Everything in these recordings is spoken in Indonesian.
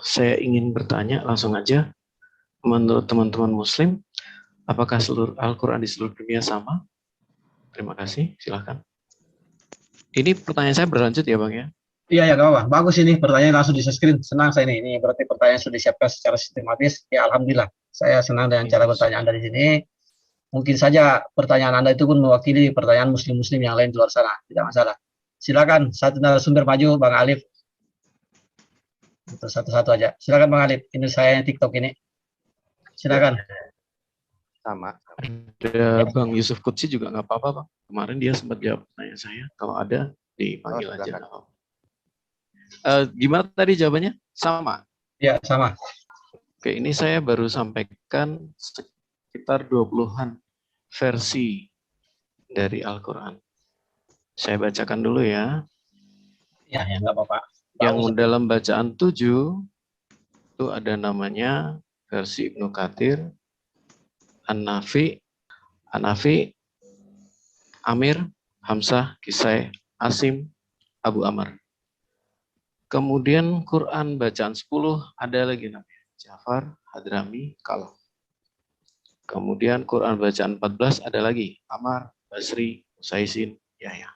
Saya ingin bertanya langsung aja, menurut teman-teman Muslim, apakah seluruh Al-Quran di seluruh dunia sama? Terima kasih, silahkan. Ini pertanyaan saya berlanjut ya Bang ya? Iya, ya, nggak apa-apa. Bagus ini pertanyaan langsung di screen. Senang saya ini. Ini berarti pertanyaan sudah disiapkan secara sistematis. Ya, alhamdulillah. Saya senang dengan cara Insya pertanyaan dari sini. Mungkin saja pertanyaan Anda itu pun mewakili pertanyaan muslim-muslim yang lain di luar sana. Tidak masalah. Silakan satu narasumber maju, Bang Alif. Itu satu-satu aja. Silakan Bang Alif. Ini saya yang TikTok ini. Ya, Silakan. sama. Ada Bang Yusuf Kutsi juga nggak apa-apa Bang. Kemarin dia sempat jawab pertanyaan saya. Kalau ada, dipanggil aja. Silakan. Nggak apa-apa. Gimana tadi jawabannya? Sama. Ya, sama. Oke, ini saya baru sampaikan sekitar 20-an versi dari Al-Quran. Saya bacakan dulu ya. Ya, ya, nggak apa-apa. Yang Bagus. dalam bacaan 7 itu ada namanya versi Ibnu Katsir, An-Nafi, Amir, Hamzah, Kisai, Asim, Abu Amr. Kemudian Quran bacaan 10 ada lagi namanya Ja'far, Hadrami, Kalaf. Kemudian Quran bacaan 14 ada lagi Amar, Basri, Usaisin, Yahya.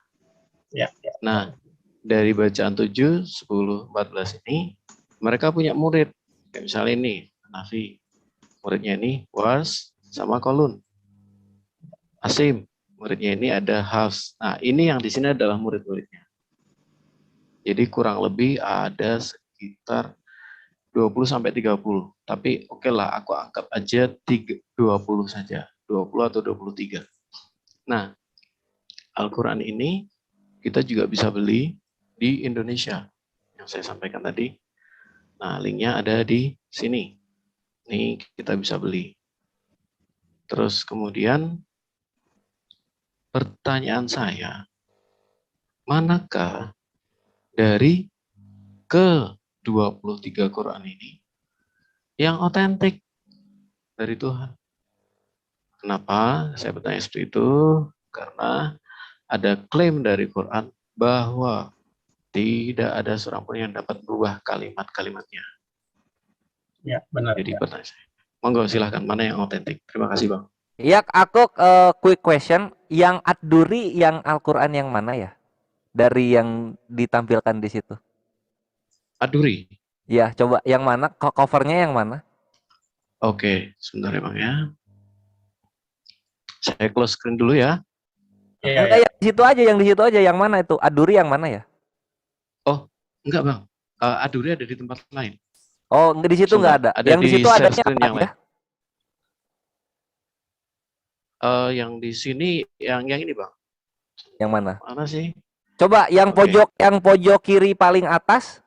Ya, ya. Nah, dari bacaan 7, 10, 14 ini mereka punya murid. Kayak misalnya ini, Nafi. Muridnya ini Was sama Kolun. Asim, muridnya ini ada Hafs. Nah, ini yang di sini adalah murid-muridnya. Jadi kurang lebih ada sekitar 20 sampai 30. Tapi oke lah, aku anggap aja 20 saja. 20 atau 23. Nah, Al-Quran ini kita juga bisa beli di Indonesia. Yang saya sampaikan tadi. Nah, linknya ada di sini. Ini kita bisa beli. Terus kemudian pertanyaan saya, manakah dari ke-23 Quran ini yang otentik dari Tuhan? Kenapa saya bertanya seperti itu? Karena ada klaim dari Quran bahwa tidak ada seorang pun yang dapat berubah kalimat-kalimatnya. Ya, benar. Jadi Ya. pertanyaan saya. Monggo silahkan, mana yang otentik? Terima kasih Bang. Ya, aku quick question. Yang Ad-Duri yang Al-Quran yang mana ya? Dari yang ditampilkan di situ. Aduri. Ya, coba yang mana? Covernya yang mana? Oke, sebentar ya Bang ya. Saya close screen dulu ya. Ya, Enggak, ya. yang di situ aja, yang di situ aja. Yang mana itu? Ad-Duri yang mana ya? Oh, enggak Bang. Aduri ada di tempat lain. Oh, di situ Sebentar, nggak ada. ada Yang di di situ share adanya screen apa yang aja? lain. Yang di sini, yang ini Bang. Yang mana? Mana sih? Coba yang Oke. pojok kiri paling atas.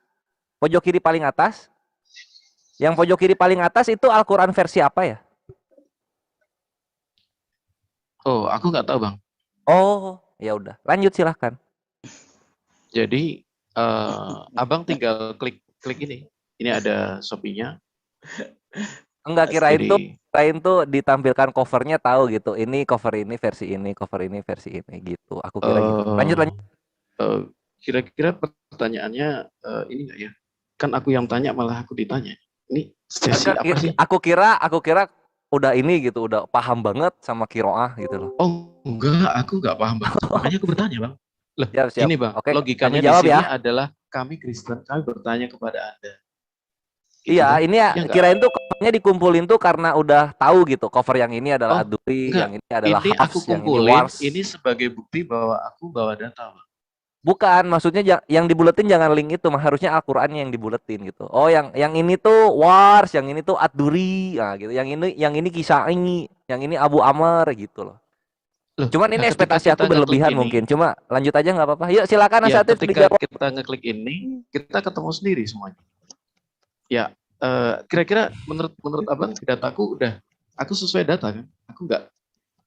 Pojok kiri paling atas. Yang pojok kiri paling atas itu Al-Quran versi apa ya? Oh, aku nggak tahu Bang. Oh, ya udah. Lanjut silahkan. Jadi Abang tinggal klik ini. Ini ada Shopee-nya. Enggak, Jadi kirain tuh ditampilkan covernya tahu gitu. Ini cover ini versi ini, cover ini versi ini gitu. Aku kira gitu. Lanjut. kira-kira pertanyaannya ini nggak ya? Kan aku yang tanya malah aku ditanya. Ini sesi apa sih? Aku kira udah ini gitu, udah paham banget sama kiroah gitu loh. Oh enggak, aku nggak paham Bang. Makanya aku bertanya Bang. Loh, Siap. gini Bang, Oke, logikanya kami di jawab sini ya. adalah kami Kristen, kami bertanya kepada Anda. Gitu Iya, kan? ini ya Ya enggak? kirain tuh covernya dikumpulin tuh karena udah tahu gitu. Cover yang ini adalah Oh, Ad-Duri, enggak. yang ini adalah Ini aku Hafs, yang ini kumpulin, Wars. ini sebagai bukti bahwa aku bawa data Bang. Bukan, maksudnya yang dibuletin jangan link itu, harusnya Al-Qur'annya yang dibuletin gitu. Oh, yang ini tuh Wars, yang ini tuh Ad-Duri, nah gitu. Yang ini Kisah ini, yang ini Abu Amr gitu loh. Loh, Cuman ini ketika ekspektasi kita aku ngeklik berlebihan ini, mungkin. Cuma lanjut aja nggak apa-apa. Yuk silakan ya Asatid ketika dijawab. kita ngeklik ini, kita ketemu sendiri semuanya. Ya, kira-kira menurut Abang dataku udah, aku sesuai data kan? Aku nggak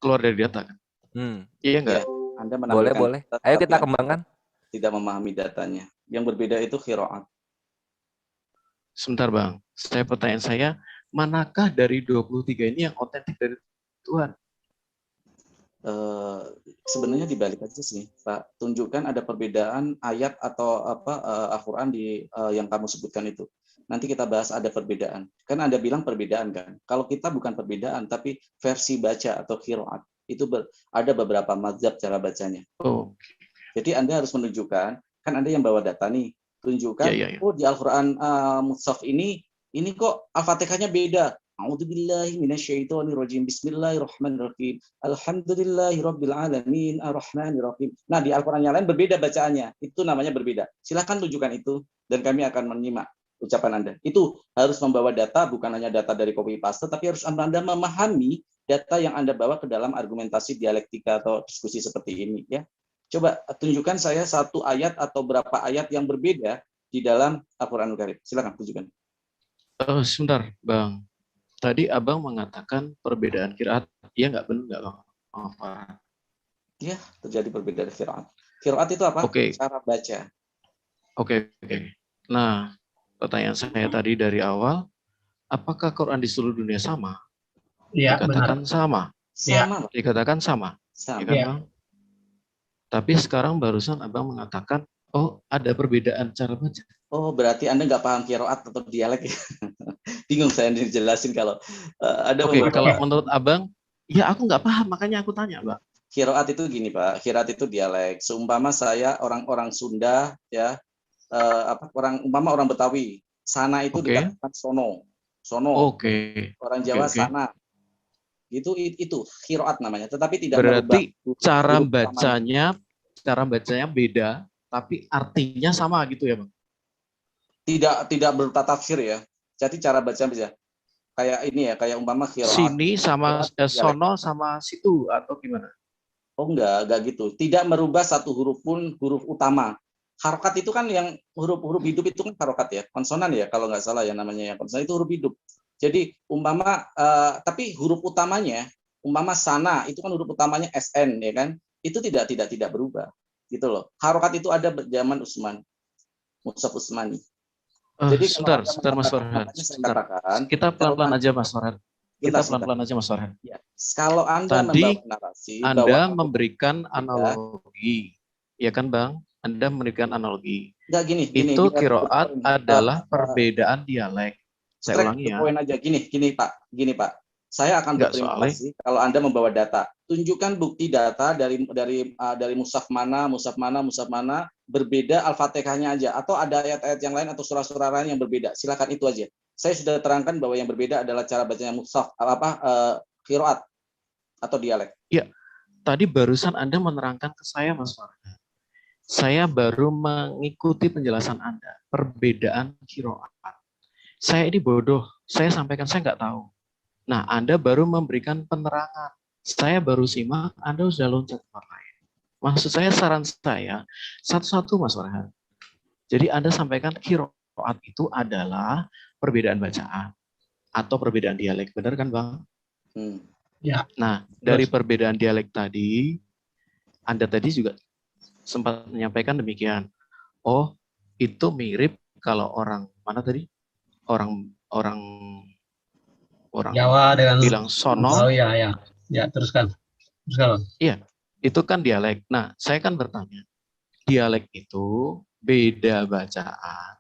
keluar dari data kan? Iya nggak? Ya, Anda menampilkan Boleh. data, Ayo tapi kita Anda kembangkan. tidak memahami datanya. Yang berbeda itu qiraat. Sebentar Bang, pertanyaan saya, manakah dari 23 ini yang otentik dari Tuhan? Sebenarnya dibalik aja sih, Pak. Tunjukkan ada perbedaan ayat atau apa Al-Quran di yang kamu sebutkan itu. nanti kita bahas ada perbedaan. Kan Anda bilang perbedaan kan? Kalau kita bukan perbedaan, tapi versi baca atau qiraat. Itu ada beberapa mazhab cara bacanya. Oh, Jadi Anda harus menunjukkan, kan Anda yang bawa data nih, tunjukkan, ya. oh di Al-Quran Mushaf ini kok Al-Fatihahnya beda. A'udzubillahi minasyaitonirrajim. Bismillahirrahmanirrahim. Alhamdulillahirabbil alamin arrahmanirrahim. Nah, di Al-Qur'an yang lain berbeda bacaannya. Itu namanya berbeda. Silakan tunjukkan itu dan kami akan menyimak ucapan Anda. Itu harus membawa data, bukan hanya data dari copy paste, tapi harus Anda memahami data yang Anda bawa ke dalam argumentasi dialektika atau diskusi seperti ini, ya. Coba tunjukkan saya satu ayat atau berapa ayat yang berbeda di dalam Al-Qur'anul Karim. Silakan tunjukkan. Sebentar, Bang. Tadi Abang mengatakan perbedaan qiraat. Iya nggak benar nggak, Bang? Oh, Farhan. Ya, terjadi perbedaan qiraat. Qiraat itu apa? Oke. Cara baca. Oke. Nah, pertanyaan saya tadi dari awal, apakah Quran di seluruh dunia sama? Iya, Dikatakan benar. sama. Iya. Sama, Pak. Dikatakan sama. Sama. Ya kan, Iya. Bang? Tapi sekarang barusan Abang mengatakan, oh ada perbedaan cara baca. Oh, berarti Anda nggak paham qiraat atau dialek ya? Bingung saya dijelasin kalau ada Oke, beberapa kalau menurut Abang, ya aku nggak paham, makanya aku tanya, Bang. qiraat itu gini, Pak. Qiraat itu dialek. Seumpama saya orang-orang Sunda ya, umpama orang Betawi. Sana itu Oke. dikatakan sono. Sono. Oke. Orang Jawa Oke. sana. Itu qiraat namanya, tetapi tidak Berarti merubah cara huruf utamanya. bacanya beda, tapi artinya sama gitu ya, Bang? Tidak bertatafsir ya. Jadi cara baca bisa kayak ini ya, kayak umpama qiraat. Sini sama dialek. sono sama situ atau gimana? Oh enggak gitu. Tidak merubah satu huruf pun huruf utama. Harokat itu kan yang huruf-huruf hidup itu kan harokat ya, konsonan ya kalau nggak salah ya namanya ya, konsonan itu huruf hidup. Jadi umpama tapi huruf utamanya, umpama sana itu kan huruf utamanya SN ya kan, itu tidak berubah gitu loh. Harokat itu ada zaman Utsman, Mushaf Utsmani. Jadi sebentar, Mas Farhan. Farhan. Kita pelan-pelan aja, Mas Farhan. Kita pelan-pelan aja, Mas Farhan. Ya. Kalau Anda Tadi membawa narasi, Anda memberikan analogi, ya kan, Bang? Anda memberikan analogi. Enggak gini. Itu qiraat adalah perbedaan dialek. Saya ulangi ya. Poin aja gini Pak. Saya akan berterima kasih kalau Anda membawa data. Tunjukkan bukti data dari mushaf mana berbeda Al-Fatihahnya aja, atau ada ayat-ayat yang lain atau surah-surah lain yang berbeda. Silakan itu aja. Saya sudah terangkan bahwa yang berbeda adalah cara bacanya mushaf qiraat atau dialek. Iya. Tadi barusan Anda menerangkan ke saya, Mas Farhan. Saya baru mengikuti penjelasan Anda. Perbedaan qiraat. Saya ini bodoh. Saya sampaikan saya nggak tahu. Nah, Anda baru memberikan penerangan. Saya baru simak, Anda sudah loncat ke lain. Maksud saya, saran saya, satu-satu, Mas Farhan. Jadi Anda sampaikan qiraat itu adalah perbedaan bacaan atau perbedaan dialek. Benar kan, Bang? Ya. Nah, dari perbedaan dialek tadi, Anda tadi juga sempat menyampaikan demikian. Oh, itu mirip kalau orang mana tadi? Orang Jawa dengan bilang sono. Oh ya, teruskan. Iya, itu kan dialek. Nah, saya kan bertanya, dialek itu beda bacaan,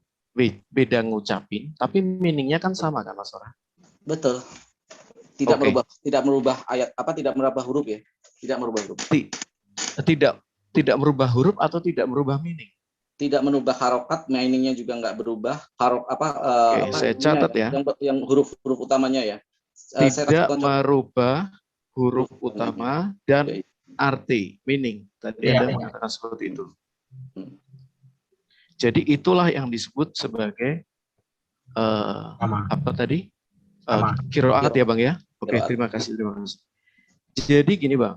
beda ngucapin, tapi meaningnya kan sama kan, Mas Farhan? Betul. Tidak merubah ayat tidak merubah huruf ya. Tidak merubah huruf. Tidak merubah huruf atau tidak merubah meaning? Tidak merubah harokat, meaningnya juga nggak berubah. Saya catat ya. Yang huruf utamanya ya. Tidak merubah huruf utama dan arti, meaning. Tadi Anda mengatakan seperti itu. Jadi itulah yang disebut sebagai apa tadi? Qiraat ya, Bang ya. Oke, terima kasih. Jadi gini, Bang.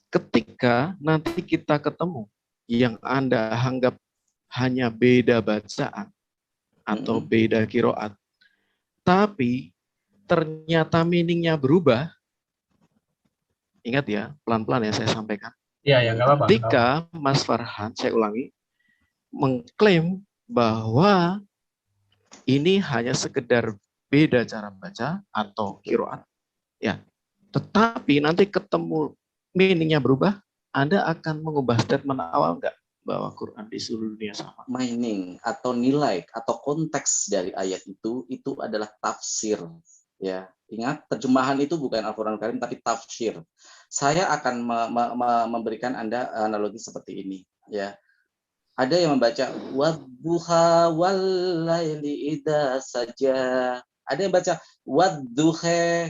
Ketika nanti kita ketemu yang Anda anggap hanya beda bacaan atau beda qiraat, tapi ternyata meaningnya berubah. Ingat ya, pelan-pelan ya saya sampaikan. Iya, nggak apa-apa. Ketika Mas Farhan, saya ulangi, mengklaim bahwa ini hanya sekedar beda cara baca atau qiraat, ya. Tetapi nanti ketemu meaningnya berubah, Anda akan mengubah statement awal enggak? bahwa Quran di seluruh dunia sama? Meaning atau nilai atau konteks dari ayat itu adalah tafsir, ya. Ingat, terjemahan itu bukan Al-Qur'an Karim tapi tafsir. Saya akan memberikan Anda analogi seperti ini, ya. Ada yang membaca wadduha wallaili idza saja. Ada yang baca wadduha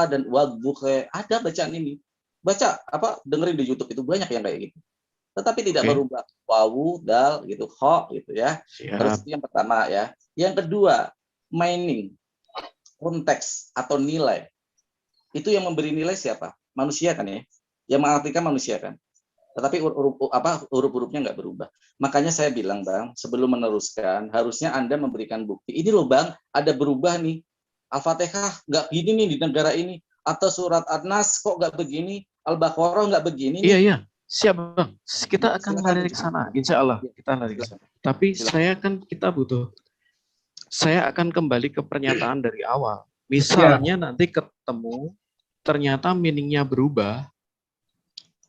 dan wadduha. Ada bacaan ini. Baca apa? Dengerin di YouTube, itu banyak yang kayak gitu. Tetapi tidak Oke. berubah. Wawu, dal, gitu, kho, gitu ya. Terus Siap. itu yang pertama ya. Yang kedua, meaning, konteks atau nilai. Itu yang memberi nilai siapa? Manusia kan ya. Yang mengartikan manusia kan. Tetapi huruf-hurufnya nggak berubah. Makanya saya bilang, Bang, sebelum meneruskan, harusnya Anda memberikan bukti. Ini loh, Bang, ada berubah nih. Al-Fatihah nggak gini nih di negara ini. Atau surat An-Nas kok nggak begini. Al-Baqarah nggak begini nih. Iya. Siap, Bang. Kita akan Silakan lari ke sana. Insya Allah kita lari ke sana. Tapi saya akan kembali ke pernyataan dari awal. Misalnya nanti ketemu, ternyata meaningnya berubah.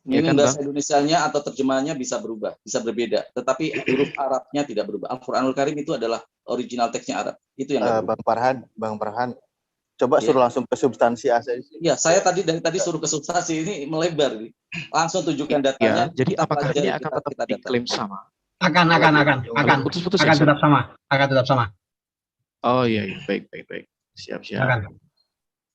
Ya Meaning kan, bahasa Bang? Indonesianya atau terjemahannya bisa berubah, bisa berbeda. Tetapi huruf Arabnya tidak berubah. Al-Quranul Karim itu adalah original teksnya Arab. Itu yang nggak berubah. Bang Farhan, coba Iya. suruh langsung ke substansi aja. Ya, saya dari tadi suruh ke substansi ini melebar. Langsung tunjukkan datanya. Ya, jadi kita apakah pelajari, ini akan tetap kita data. diklaim sama? Akan Putus-putus ya, sorry. tetap sama. Akan tetap sama. Oh iya. Baik. Siap. Akan.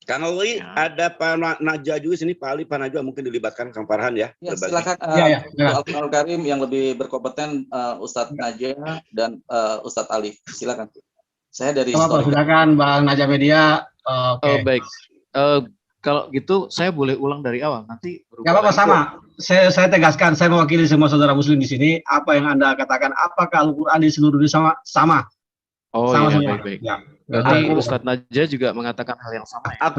Kang Ali, Ya. ada Pak Najwa juga sini, Pak Ali, Pak Najwa mungkin dilibatkan Kang Farhan ya. Ya, berbagi. silakan Silakan. Al-Quranul Karim yang lebih berkompeten, Ustadz Najwa dan Ustadz Ali. Silakan. Saya dari historik. Silakan Bang Najwa Media. Oke. Baik. Kalau gitu saya boleh ulang dari awal. Nanti Nggak apa-apa, sama. Saya tegaskan, saya mewakili semua saudara muslim di sini. Apa yang Anda katakan, apakah Al-Quran di seluruh dunia sama? Oh Sama iya, semua. baik. Ya. Berarti Ustadz Najwa juga mengatakan hal yang sama ya?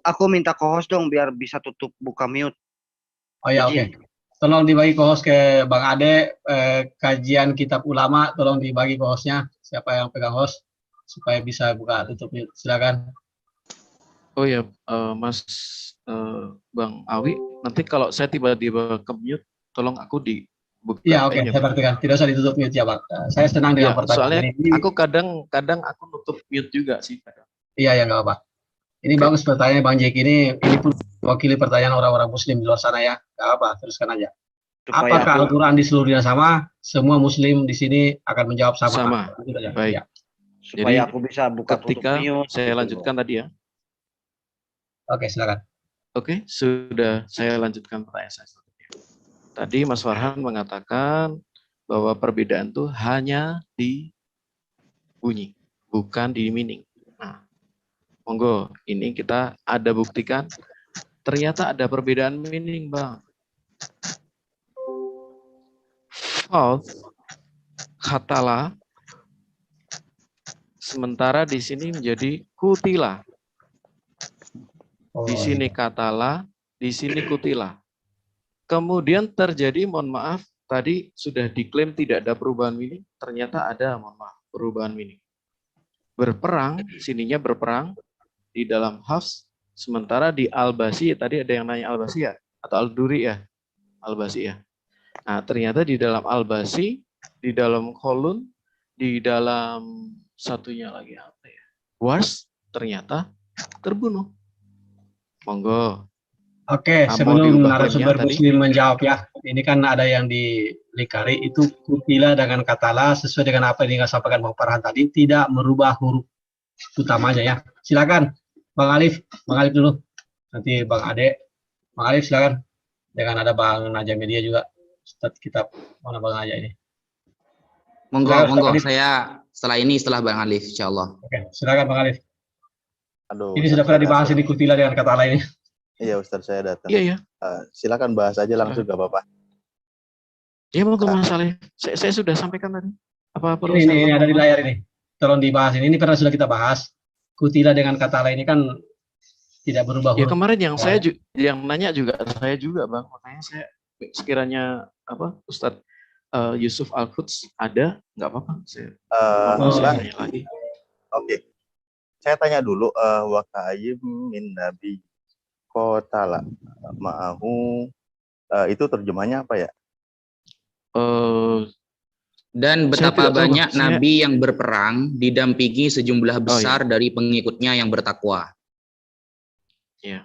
Aku minta co-host dong biar bisa tutup buka mute. Oh ya, oke. Tolong dibagi co-host ke Bang Ade, kajian kitab ulama, tolong dibagi co-hostnya. Siapa yang pegang host supaya bisa buka tutup mute. Silakan. Oh ya, Mas Bang Awi, nanti kalau saya tiba-tiba ke mute, tolong aku dibuka. Iya, oke, saya perhatikan. Tidak usah ditutup mute ya, Bang. Saya senang dengan pertanyaan soalnya ini. aku kadang aku nutup mute juga sih. Iya, ya nggak apa-apa. Ini bagus pertanyaan Bang Jeki ini pun mewakili pertanyaan orang-orang muslim di luar sana ya. Nggak apa, teruskan aja. Apakah Al-Quran di seluruh dunia sama? Semua muslim di sini akan menjawab sama. Sama. Baik. Ya. Supaya Jadi, aku bisa buka ketika tutup mute. saya lanjutkan tadi ya. Oke, silakan. Oke, sudah saya lanjutkan pertanyaan saya selanjutnya. Tadi Mas Farhan mengatakan bahwa perbedaan itu hanya di bunyi, bukan di meaning. Nah, monggo, ini kita ada buktikan. Ternyata ada perbedaan meaning, Bang. False, katalah, sementara di sini menjadi kutila. Di sini katalah, di sini kutila. Kemudian terjadi, mohon maaf, tadi sudah diklaim tidak ada perubahan meaning, ternyata ada, mohon maaf, perubahan meaning. Berperang, sininya berperang di dalam Hafs, sementara di Al-Basi, tadi ada yang nanya Al-Basi ya, atau Al-Duri ya, Al-Basi ya. Nah, ternyata di dalam Al-Basi, di dalam Kolun, di dalam satunya lagi apa ya, Wars, ternyata terbunuh. Monggo. Oke, sebelum narasumber muslim menjawab ya, ini kan ada yang di Likari itu kutila dengan katalah sesuai dengan apa yang disampaikan Bang Farhan tadi, tidak merubah huruf utamanya ya. Silakan Bang Alif dulu, nanti Bang Ade. Bang Alif silakan. Dengan ada Bang Najwa Media juga, Ustadz kitab mana Bang Najwa ini. Monggo, saya setelah Bang Alif, insyaallah. Oke, silakan Bang Alif. Aduh, ini sudah pernah dibahas ini kutila dengan kata lain. Iya, Ustaz, saya datang. Iya. Silakan bahas aja langsung, gak apa-apa. Iya, monggo Mas Alif. Saya sudah sampaikan tadi. Apa perlu ini ada di layar ini. Tolong dibahas ini. Ini pernah sudah kita bahas. Kutila dengan kata lain ini kan tidak berubah. Ya kemarin yang yang nanya juga saya juga, Bang. Makanya saya sekiranya Ustadz Yusuf Al-Quds ada, nggak apa-apa. Saya tanya lagi. Oke. Saya tanya dulu, wa ka'ayyim min nabi qatala ma'ahu Itu terjemahnya apa ya? Dan Saya betapa tidak tahu, Bang. banyak nabi yang berperang didampingi sejumlah besar iya. dari pengikutnya yang bertakwa. Iya.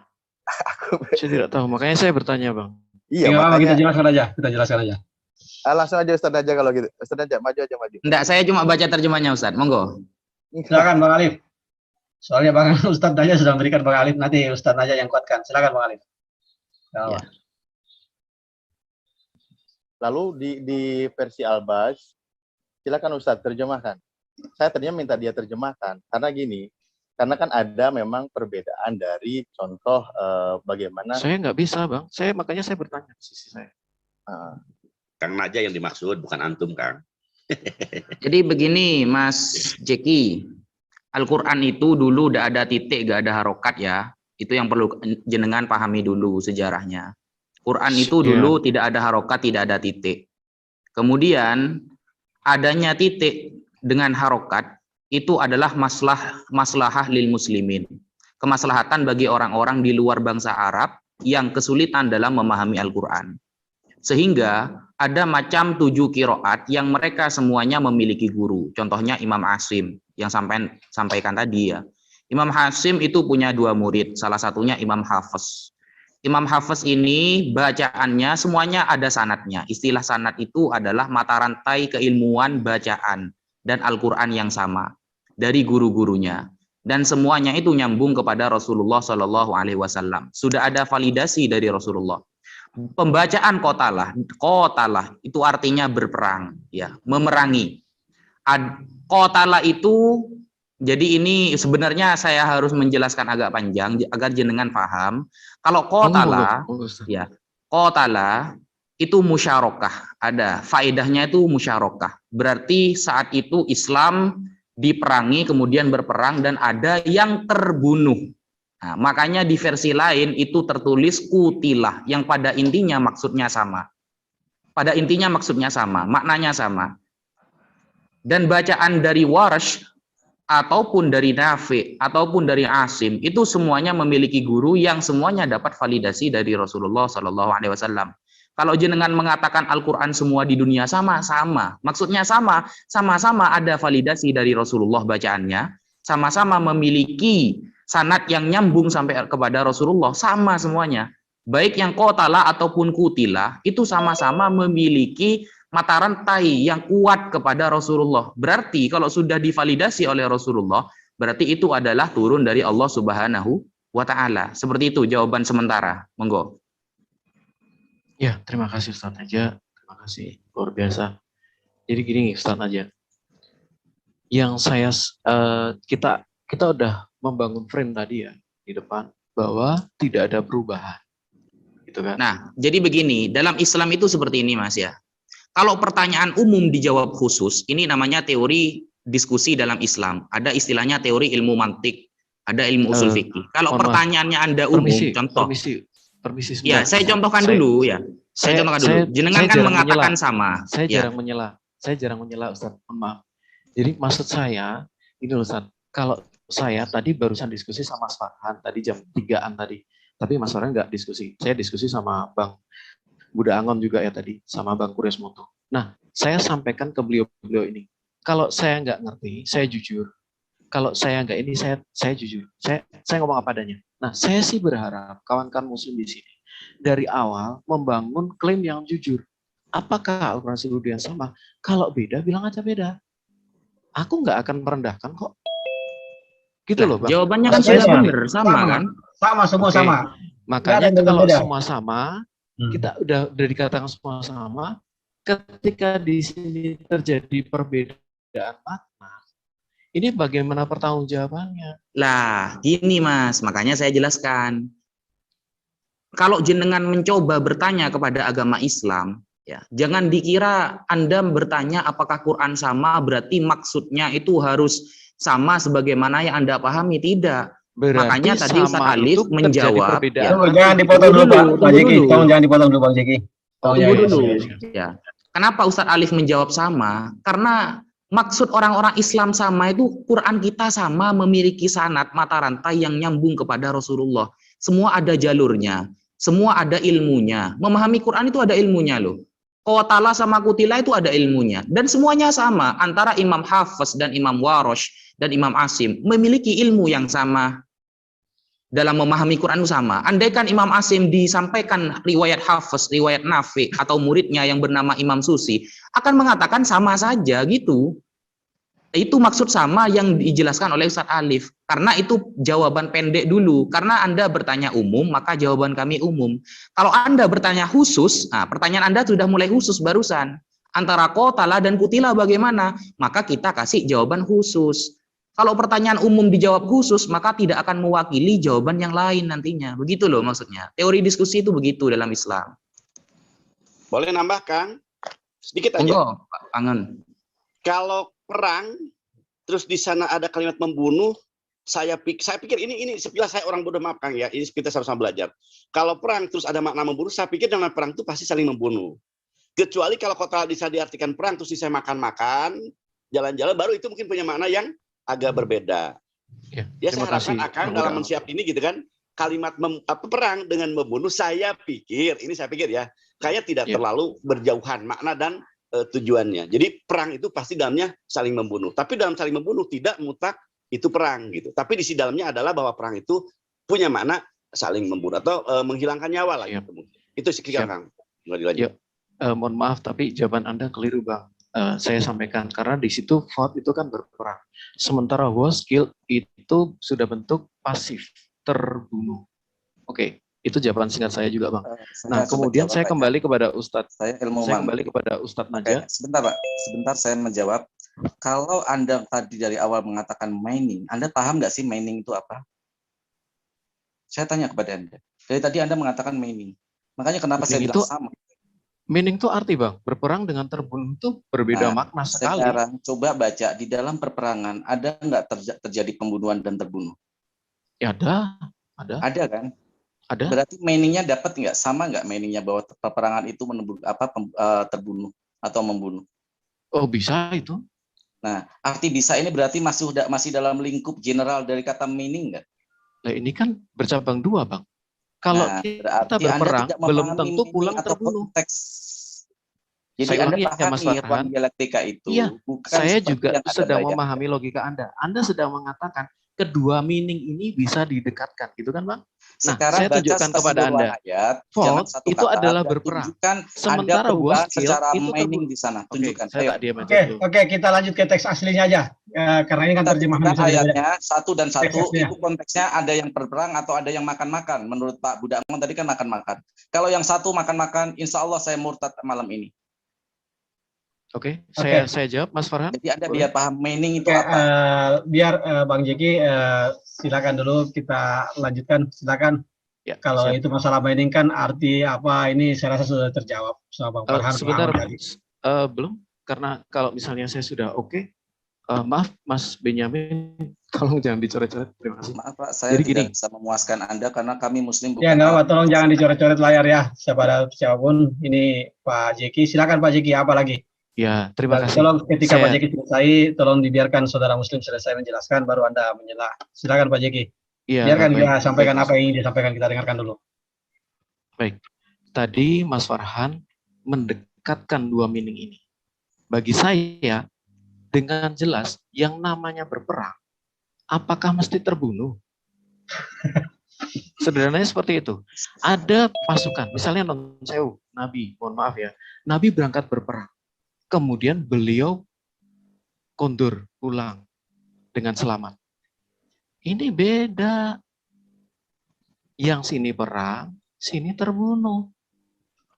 Saya tidak tahu, makanya saya bertanya, Bang. Iya, Tinggal makanya kita jelaskan aja. langsung aja Ustaz aja kalau gitu. Ustaz aja, maju aja maju. Enggak, saya cuma baca terjemahnya Ustaz. Monggo. Silakan Bang Alif. Soalnya Bang Ustadz Naja sudah memberikan Bang Alif, nanti Ustadz Naja yang kuatkan. Silakan Bang Alif. Ya. Lalu di versi Al-Bas, silakan Ustadz terjemahkan. Saya tadinya minta dia terjemahkan karena gini, karena kan ada memang perbedaan dari contoh bagaimana. Saya nggak bisa, Bang. Makanya saya bertanya di sisi saya. Kang Naja yang dimaksud, bukan antum, Kang. Jadi begini, Mas Jeki, Al-Quran itu dulu udah ada titik, gak ada harokat ya. Itu yang perlu jenengan pahami dulu sejarahnya. Quran itu dulu tidak ada harokat, tidak ada titik. Kemudian adanya titik dengan harokat itu adalah maslahah lil muslimin. Kemaslahatan bagi orang-orang di luar bangsa Arab yang kesulitan dalam memahami Al-Quran. Sehingga ada macam 7 kiroat yang mereka semuanya memiliki guru. Contohnya Imam Asim yang sampaikan tadi ya. Imam Asim itu punya 2 murid, salah satunya Imam Hafiz. Imam Hafiz ini bacaannya semuanya ada sanadnya. Istilah sanad itu adalah mata rantai keilmuan bacaan dan Al-Quran yang sama dari guru-gurunya. Dan semuanya itu nyambung kepada Rasulullah SAW. Sudah ada validasi dari Rasulullah. Pembacaan kotalah itu artinya berperang, ya, memerangi. Kotalah itu, jadi ini sebenarnya saya harus menjelaskan agak panjang agar jenengan paham. Kalau kotalah, ya, kotalah itu musyarakah, ada faedahnya itu musyarakah. Berarti saat itu Islam diperangi kemudian berperang dan ada yang terbunuh. Nah, makanya di versi lain itu tertulis kutilah yang pada intinya maksudnya sama. Pada intinya maksudnya sama, maknanya sama. Dan bacaan dari Warsh ataupun dari Nafi ataupun dari Asim itu semuanya memiliki guru yang semuanya dapat validasi dari Rasulullah SAW. Kalau jenengan mengatakan Al-Quran semua di dunia sama-sama, maksudnya sama-sama ada validasi dari Rasulullah bacaannya, sama-sama memiliki sanad yang nyambung sampai kepada Rasulullah, sama semuanya. Baik yang qatala ataupun kutila, itu sama-sama memiliki mata rantai yang kuat kepada Rasulullah. Berarti kalau sudah divalidasi oleh Rasulullah, berarti itu adalah turun dari Allah Subhanahu wa Ta'ala. Seperti itu jawaban sementara. Monggo. Ya, terima kasih Ustaz Naja. Terima kasih, luar biasa. Jadi gini Ustaz Naja, yang saya kita udah membangun frame tadi ya di depan bahwa tidak ada perubahan, gitu kan? Nah, jadi begini, dalam Islam itu seperti ini Mas ya. Kalau pertanyaan umum dijawab khusus, ini namanya teori diskusi dalam Islam. Ada istilahnya teori ilmu mantik, ada ilmu usul fikih. Kalau pertanyaannya Anda umum, contoh. Permisi ya, saya contohkan dulu ya. Saya contohkan dulu. Jenengan kan mengatakan sama. Saya jarang menyela. Saya jarang menyela, Ustaz. Maaf. Jadi maksud saya, ini Ustaz, kalau saya tadi barusan diskusi sama Mas Farhan tadi jam 3-an tadi. Tapi Mas Farhan nggak diskusi. Saya diskusi sama Bang Buda Angon juga ya tadi, sama Bang Kuresmoto. Nah, saya sampaikan ke beliau-beliau ini. Kalau saya nggak ngerti, saya jujur. Kalau saya nggak ini, saya jujur. Saya ngomong apa adanya. Nah, saya sih berharap kawan-kawan muslim di sini dari awal membangun klaim yang jujur. Apakah Al-Quran seluruh yang sama? Kalau beda, bilang aja beda. Aku nggak akan merendahkan kok. Gitu loh, Bang. Jawabannya kan sudah benar, sama kan? Sama, semua sama. Makanya kalau semua sama, kita udah dikatakan semua sama, ketika di sini terjadi perbedaan makna, ini bagaimana pertanggungjawabannya? Lah, gini Mas, makanya saya jelaskan. Kalau jenengan mencoba bertanya kepada agama Islam, ya, jangan dikira Anda bertanya apakah Quran sama, berarti maksudnya itu harus sama sebagaimana yang Anda pahami. Tidak. Berarti makanya tadi Ustaz Alif menjawab. Ya, jangan dipotong dulu, Bang Jeki. Tolong jangan dipotong dulu, Bang Jeki. Tunggu dulu. Ya. Kenapa Ustaz Alif menjawab sama? Karena maksud orang-orang Islam sama itu Quran kita sama, memiliki sanad mata rantai yang nyambung kepada Rasulullah. Semua ada jalurnya. Semua ada ilmunya. Memahami Quran itu ada ilmunya loh. Qatala sama kutila itu ada ilmunya. Dan semuanya sama. Antara Imam Hafiz dan Imam Warosh dan Imam Asim memiliki ilmu yang sama. Dalam memahami Quran itu sama. Andaikan Imam Asim disampaikan riwayat Hafiz, riwayat Nafi, atau muridnya yang bernama Imam Susi, akan mengatakan sama saja gitu. Itu maksud sama yang dijelaskan oleh Ustadz Alif. Karena itu jawaban pendek dulu. Karena Anda bertanya umum, maka jawaban kami umum. Kalau Anda bertanya khusus, nah pertanyaan Anda sudah mulai khusus barusan. Antara qatala dan kutila bagaimana? Maka kita kasih jawaban khusus. Kalau pertanyaan umum dijawab khusus, maka tidak akan mewakili jawaban yang lain nantinya. Begitu loh maksudnya. Teori diskusi itu begitu dalam Islam. Boleh nambahkan? Sedikit aja. Monggo, Pak Angen. Kalau perang, terus di sana ada kalimat membunuh, saya pikir ini sepilas saya orang bodoh, maaf Kang ya, ini kita sama-sama belajar. Kalau perang terus ada makna membunuh, saya pikir dengan perang itu pasti saling membunuh. Kecuali kalau kota bisa diartikan perang, terus saya makan-makan, jalan-jalan, baru itu mungkin punya makna yang agak berbeda. Ya saya harapkan akan dalam mensiap ini gitu kan, kalimat perang dengan membunuh, saya pikir ya, kayak tidak terlalu berjauhan makna dan tujuannya. Jadi perang itu pasti dalamnya saling membunuh. Tapi dalam saling membunuh tidak mutlak itu perang gitu. Tapi di dalamnya adalah bahwa perang itu punya makna saling membunuh atau menghilangkan nyawa lah gitu. Itu sekian Kang. Mohon maaf tapi jawaban Anda keliru Bang. Saya sampaikan karena di situ fought itu kan berperang. Sementara was killed itu sudah bentuk pasif, terbunuh. Oke, itu jawaban singkat saya juga Bang. Nah, kemudian saya kembali kepada Ustadz. Saya kembali kepada Ustadz Naja. Sebentar Pak, sebentar saya menjawab. Kalau Anda tadi dari awal mengatakan mining, Anda paham nggak sih mining itu apa? Saya tanya kepada Anda. Dari tadi Anda mengatakan mining. Makanya kenapa saya bilang sama. Mining itu arti Bang, berperang dengan terbunuh itu berbeda makna sekali. Sekarang coba baca di dalam perperangan ada nggak terjadi pembunuhan dan terbunuh? Ya ada. Ada kan? Ada. Berarti meaningnya dapat nggak, sama nggak meaningnya bahwa peperangan itu terbunuh atau membunuh? Oh bisa itu. Nah, arti bisa ini berarti masih dalam lingkup general dari kata meaning nggak? Nah ini kan bercabang dua Bang. Kalau kita berperang belum tentu pulang terbunuh. Jadi Anda pahami ruang dialektika itu. Iya, bukan saya juga sedang memahami logika Anda. Anda sedang mengatakan kedua meaning ini bisa didekatkan, gitu kan Bang? Nah, saya tunjukkan kepada Anda. Fault itu adalah berperang. Sementara was kill itu meaning di sana. Tunjukkan. Oke, kita lanjut ke teks aslinya aja. Karena ini kan terjemahan ayatnya 1 dan 1 itu konteksnya ada yang berperang atau ada yang makan-makan. Menurut Pak Budakman tadi kan makan-makan. Kalau yang satu makan-makan, insya Allah saya murtad malam ini. Oke, saya jawab Mas Farhan. Jadi Anda biar paham meaning itu apa. Biar Bang Jeki silakan dulu kita lanjutkan, silakan. Ya, kalau itu masalah meaning kan arti apa ini saya rasa sudah terjawab sama Bang Farhan. Sebentar, belum, karena kalau misalnya saya sudah oke. Maaf Mas Benyamin, tolong jangan dicoret-coret. Terima kasih. Maaf Pak, saya tidak bisa memuaskan Anda karena kami Muslim bukan. Ya nggak, tolong jangan dicoret-coret layar ya. Siapapun ini Pak Jeki, silakan Pak Jeki, apa lagi? Ya, terima kasih. Tolong ketika Pak Jeki selesai, tolong dibiarkan saudara Muslim selesai menjelaskan, baru Anda menyela. Silakan Pak Jeki. Ya, biarkan dia sampaikan apa yang ingin disampaikan, kita dengarkan dulu. Baik, tadi Mas Farhan mendekatkan dua meaning ini. Bagi saya, dengan jelas yang namanya berperang, apakah mesti terbunuh? Sederhananya seperti itu. Ada pasukan, misalnya non sewu, Nabi, mohon maaf ya, Nabi berangkat berperang. Kemudian beliau kondur pulang dengan selamat. Ini beda. Yang sini perang, sini terbunuh.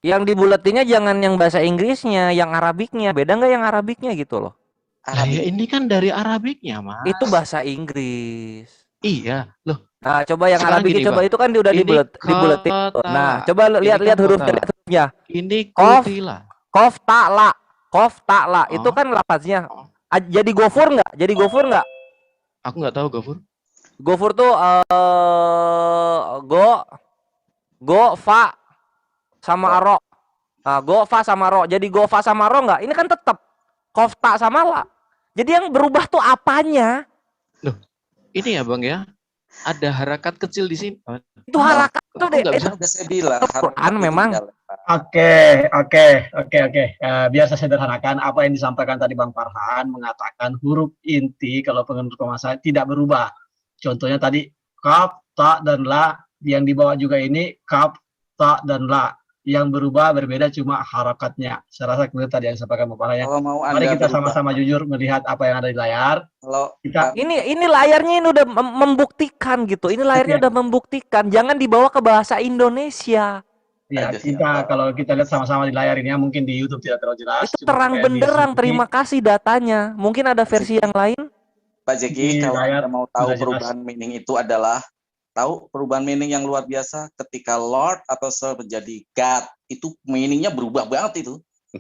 Yang dibuletinnya jangan yang bahasa Inggrisnya, yang Arabiknya. Beda nggak yang Arabiknya gitu loh? Ya ini kan dari Arabiknya, Mas. Itu bahasa Inggris. Iya, loh. Nah, coba yang Arabiknya coba itu kan udah dibuletin. Nah, coba lihat hurufnya. Ini kutila. Kof ta'la itu kan lafaznya. Jadi gofur nggak? Jadi gofur nggak? Aku nggak tahu gofur. Gofur tuh go fa sama ro. Nah, go fa sama ro. Jadi go fa sama ro nggak? Ini kan tetap kof ta sama la. Jadi yang berubah tuh apanya? Loh, ini ya Bang ya. ada harakat kecil di sini. Itu harakat itu Kok deh. nggak bisa? Kan udah saya bilang, Al-Quran harakat itu memang. tidak lepas. Oke. Biar saya sederhanakan, apa yang disampaikan tadi Bang Farhan mengatakan huruf inti kalau menurut pemasaran tidak berubah. Contohnya tadi kaf, ta, dan la. Yang dibawa juga ini kaf, ta, dan la. Yang berubah berbeda cuma harakatnya. Saya rasa kemudian tadi yang disampaikan Bang Farhan ya. Kalau mau Mari Anda kita berubah, sama-sama jujur melihat apa yang ada di layar. kalau Kita Ini layarnya ini udah membuktikan gitu. Ini layarnya Oke. udah membuktikan. Jangan dibawa ke bahasa Indonesia. Ya, Aduh, ya kita Allah. kalau kita lihat sama-sama di layar ini ya, mungkin di YouTube tidak terlalu jelas, Itu cuma terang kita lihat di benderang. sini, Terima kasih datanya. Mungkin ada versi Jadi, yang lain. Pak di Jeki, kalau layar Anda mau tahu sudah jelas. perubahan meaning itu adalah perubahan meaning yang luar biasa ketika Lord atau Sir menjadi God, itu meaningnya berubah banget itu.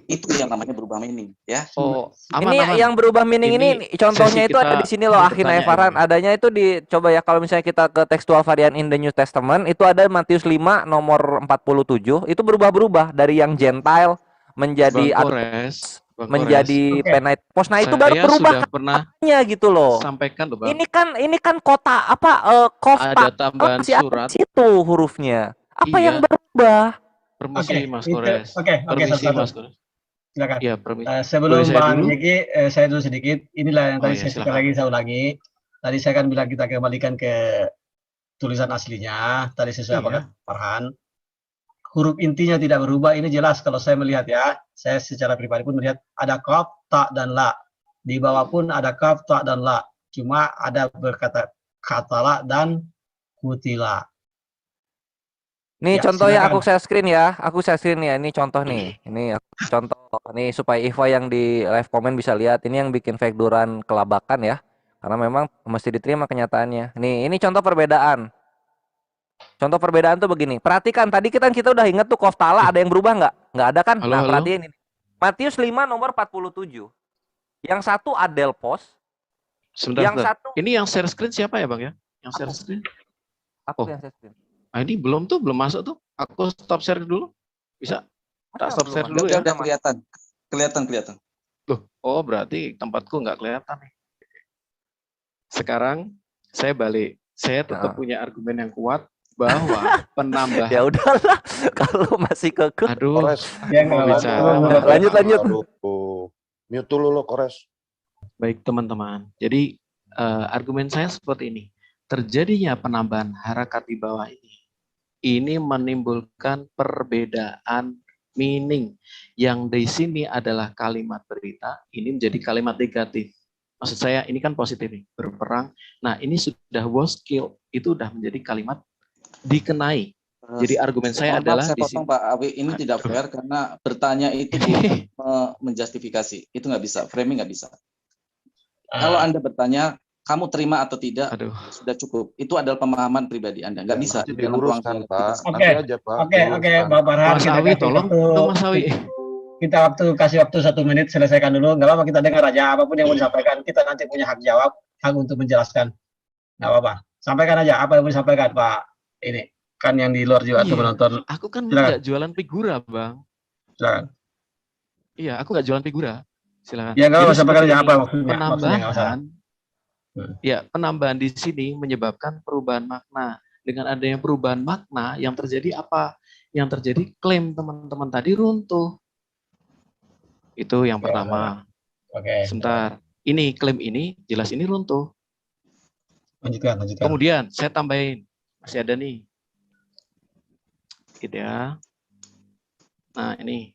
Itu yang namanya berubah meaning, ya. Oh, Ini aman. yang berubah meaning ini contohnya sesi itu ada kita di sini loh, Akhina bertanya Farhan. ini. Adanya itu di coba ya kalau misalnya kita ke textual variant in the New Testament itu ada Matius 5 nomor 47 itu berubah-berubah dari yang Gentile menjadi Bang Kores, menjadi Oke. Pentecost. Nah, itu baru saya berubah sudah pernah katanya gitu loh. sampaikan loh, Bang. Ini kan kota apa kota Ada tambahan masih ada surat. di situ hurufnya. Apa yang Iya. berubah? Permisi Mas itu- Kores. oke, Permisi satu-satu. Mas Kores. Silakan. Iya, permisi. Sebelum Boleh saya Bang dulu? Jeki, saya dulu sedikit. Inilah yang Oh tadi ya, saya sekali silakan. lagi saya ulangi. Tadi saya kan bilang kita kembalikan ke tulisan aslinya. Tadi sesuai apa Iya. kata Farhan. Huruf intinya tidak berubah. Ini jelas kalau saya melihat ya. Saya secara pribadi pun melihat ada kaf, ta, dan la. Di bawah pun ada kaf, ta, dan la. Cuma ada berkata katala dan kutila. Nih Ya, contoh ya, silakan. aku share screen ya. Aku share screen ya. Ini contoh nih. Ini contoh nih supaya Iva yang di live comment bisa lihat. Ini yang bikin fake duran kelabakan ya. Karena memang mesti diterima kenyataannya. Nih, ini contoh perbedaan. Contoh perbedaan tuh begini. Perhatikan tadi kita udah inget tuh koftala ada yang berubah nggak? Nggak ada kan? Halo, Nah, halo. perhatiin ini. Matius 5 nomor 47. Yang satu adelpos, Sebentar, yang sebentar. satu Ini yang share screen siapa ya, Bang ya? Yang share screen? aku Oh. yang share screen. Ah, ini belum masuk tuh. Aku stop share dulu. Bisa? Tak Masa stop belum share masuk? dulu ya. Udah kelihatan. Loh, oh berarti tempatku nggak kelihatan nih. Sekarang saya balik. Saya tetap punya argumen yang kuat bahwa penambahan. Ya udahlah kalau masih kekeh. Aduh, Kores. Ya, mau nggak bicara. apa-apa. Lanjut. Aduh. Mute dulu lo, Kores. Baik teman-teman. Jadi argumen saya seperti ini. Terjadinya penambahan harakat di bawah ini menimbulkan perbedaan meaning. Yang di sini adalah kalimat berita, ini menjadi kalimat negatif. Maksud saya ini kan positif nih, berperang. Nah ini sudah was kill, itu sudah menjadi kalimat dikenai. Jadi argumen saya Mohon adalah maaf, saya di potong sini. Pak Awi, ini tidak fair karena bertanya itu menjustifikasi. Itu nggak bisa, framing nggak bisa. Kalau Anda bertanya, kamu terima atau tidak, Aduh. sudah cukup. Itu adalah pemahaman pribadi Anda. Nggak bisa. Nanti dalam ruang diluruskan, dialog Pak. kita. Oke. Nanti aja, Pak. Oke, diluruskan. Bang Farhan, Mas kita Awi kasih tolong, waktu. tuh Mas Awi. Kita kasih waktu 1 menit, selesaikan dulu. Nggak apa-apa, kita dengar aja. Apapun yang mau disampaikan, kita nanti punya hak jawab, hak untuk menjelaskan. Nggak apa-apa. Sampaikan aja apa yang mau disampaikan, Pak. Ini kan yang di luar juga tuh menonton. Aku kan Silakan. nggak jualan figura, Bang. Silakan. Iya, aku nggak jualan figura. Silakan. Ya nggak Jadi apa-apa, sampaikan seperti aja ini, apa maksudnya. Maksudnya nggak masalah. Ya, penambahan di sini menyebabkan perubahan makna. Dengan adanya perubahan makna, yang terjadi apa? Yang terjadi klaim teman-teman tadi runtuh. Itu yang pertama. Oke. Sebentar. Ini klaim ini jelas ini runtuh. Lanjutkan. Kemudian saya tambahin. Masih ada nih. Gitu ya. Nah, ini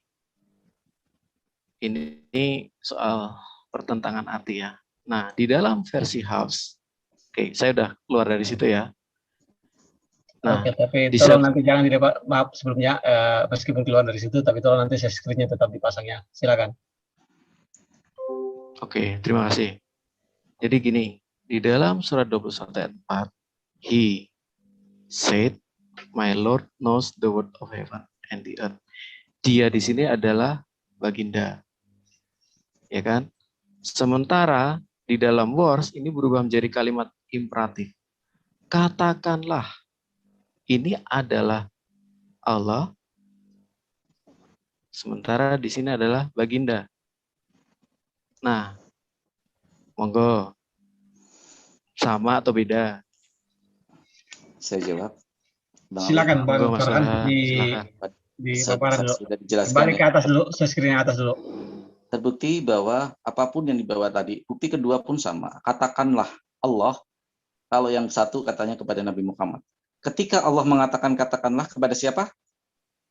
soal pertentangan arti ya. Nah, di dalam versi House, oke, saya udah keluar dari situ ya. Nah, Oke, tapi tolong nanti jangan didapat, maaf sebelumnya, meskipun keluar dari situ, tapi tolong nanti share screen-nya tetap dipasangnya. Silakan. Oke, terima kasih. Jadi gini, di dalam surat 21 ayat 4, He said, My Lord knows the word of heaven and the earth. Dia di sini adalah baginda. Ya kan? Sementara di dalam words ini berubah menjadi kalimat imperatif. Katakanlah, ini adalah Allah. Sementara di sini adalah baginda. Nah, monggo. Sama atau beda? Saya jawab. Bang Ali. Silakan Bang Monggo, Mas Farhan Farhan, silakan. di paparan dulu. Sudah dijelaskan Kembali ya. ke atas dulu, screen yang atas dulu. Terbukti bahwa apapun yang dibawa tadi, bukti kedua pun sama. Katakanlah Allah, kalau yang satu katanya kepada Nabi Muhammad. Ketika Allah mengatakan katakanlah kepada siapa?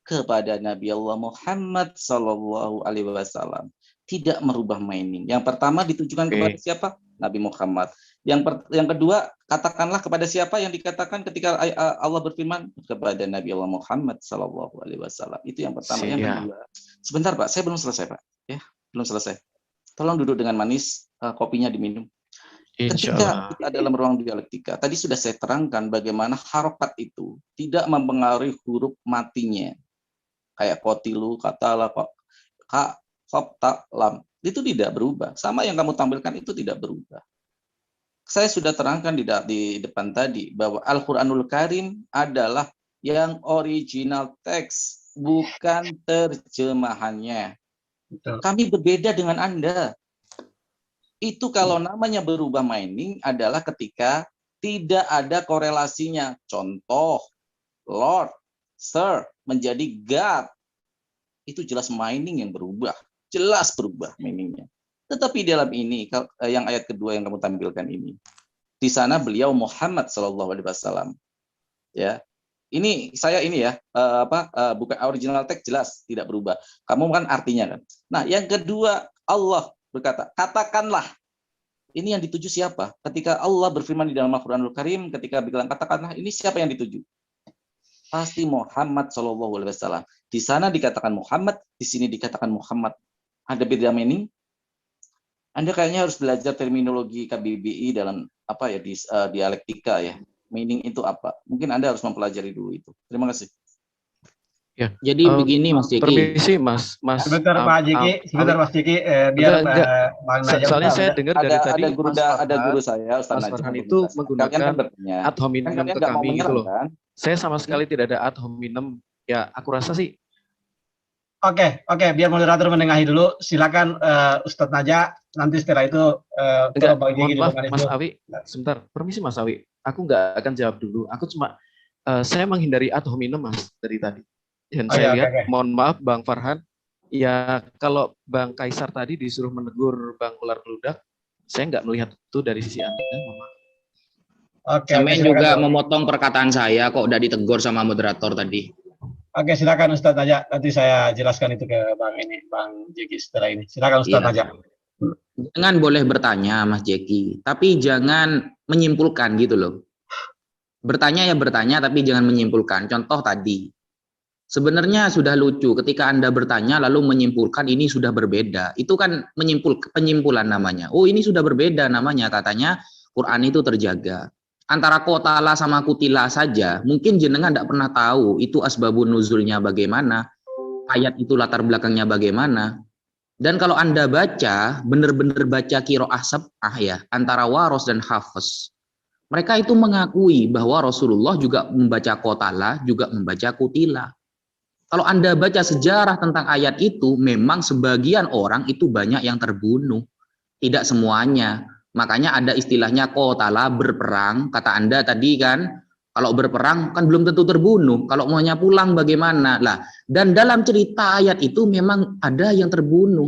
Kepada Nabi Allah Muhammad Sallallahu Alaihi Wasallam. Tidak merubah meaning. Yang pertama ditujukan kepada siapa? Nabi Muhammad. Yang kedua, katakanlah kepada siapa yang dikatakan ketika Allah berfirman? Kepada Nabi Allah Muhammad Sallallahu Alaihi Wasallam. Itu yang pertama. Yang kedua, sebentar Pak, saya belum selesai Pak. Ya, belum selesai. Tolong duduk dengan manis, kopinya diminum. Ketika kita dalam ruang dialektika, tadi sudah saya terangkan bagaimana harokat itu tidak mempengaruhi huruf matinya. Kayak kotilu, katalah, ka, kop, ta, lam. Itu tidak berubah. Sama yang kamu tampilkan itu tidak berubah. Saya sudah terangkan di depan tadi bahwa Al-Quranul Karim adalah yang original teks, bukan terjemahannya. Betul. Kami berbeda dengan Anda. Itu kalau namanya berubah meaning adalah ketika tidak ada korelasinya. Contoh, Lord, Sir, menjadi God. Itu jelas meaning yang berubah. Jelas berubah meaningnya. Tetapi dalam ini, yang ayat kedua yang kamu tampilkan ini, di sana beliau Muhammad Sallallahu Alaihi Wasallam. Ya, ini saya ini ya, bukan original text jelas tidak berubah. Kamu kan artinya kan. Nah, yang kedua Allah berkata, katakanlah. Ini yang dituju siapa? Ketika Allah berfirman di dalam Al-Quranul Karim, ketika bilang katakanlah, ini siapa yang dituju? Pasti Muhammad Shallallahu Alaihi Wasallam. Di sana dikatakan Muhammad, di sini dikatakan Muhammad. Ada beda meaning? Anda kayaknya harus belajar terminologi KBBI dalam apa ya di dialektika ya. Meaning itu apa? Mungkin Anda harus mempelajari dulu itu. Terima kasih. Ya. Jadi begini Mas Jeki. Permisi Mas. Sebentar Pak Jeki, sebentar Mas Jeki, biar Bang Najam. Soalnya saya dengar dari tadi ada guru saya Ustaz Mas Najam Farhan itu menggunakan ad hominem ke kami gitu loh. Kan? Saya sama sekali tidak ada ad hominem. Ya, aku rasa sih. Oke, biar moderator menengahi dulu. Silakan Ustadz Naja. Nanti setelah itu mohon maaf Mas Awi, sebentar. Permisi Mas Awi. Aku nggak akan jawab dulu. Aku cuma saya menghindari ad hominem Mas dari tadi. Dan saya lihat, mohon maaf Bang Farhan, ya kalau Bang Kaisar tadi disuruh menegur Bang Ular Beludak, saya nggak melihat itu dari sisi Anda. Sampai juga memotong perkataan saya kok udah ditegur sama moderator tadi. Oke, silakan Ustadz Naja. Nanti saya jelaskan itu ke Bang Jeki setelah ini. Silakan Ustadz Naja. Jangan boleh bertanya Mas Jeki, tapi jangan menyimpulkan gitu loh. Bertanya ya bertanya, tapi jangan menyimpulkan. Contoh tadi. Sebenarnya sudah lucu ketika Anda bertanya lalu menyimpulkan ini sudah berbeda. Itu kan penyimpulan namanya. Oh, ini sudah berbeda namanya, katanya Quran itu terjaga. Antara kotala sama kutila saja, mungkin jenengan tidak pernah tahu itu asbabun nuzulnya bagaimana, ayat itu latar belakangnya bagaimana. Dan kalau Anda baca, benar-benar baca qiraah sab'ah ya, antara waros dan hafs. Mereka itu mengakui bahwa Rasulullah juga membaca kotala, juga membaca kutila. Kalau Anda baca sejarah tentang ayat itu, memang sebagian orang itu banyak yang terbunuh. Tidak semuanya. Makanya ada istilahnya qatala, berperang. Kata Anda tadi kan, kalau berperang kan belum tentu terbunuh. Kalau maunya pulang bagaimana? Lah, dan dalam cerita ayat itu memang ada yang terbunuh.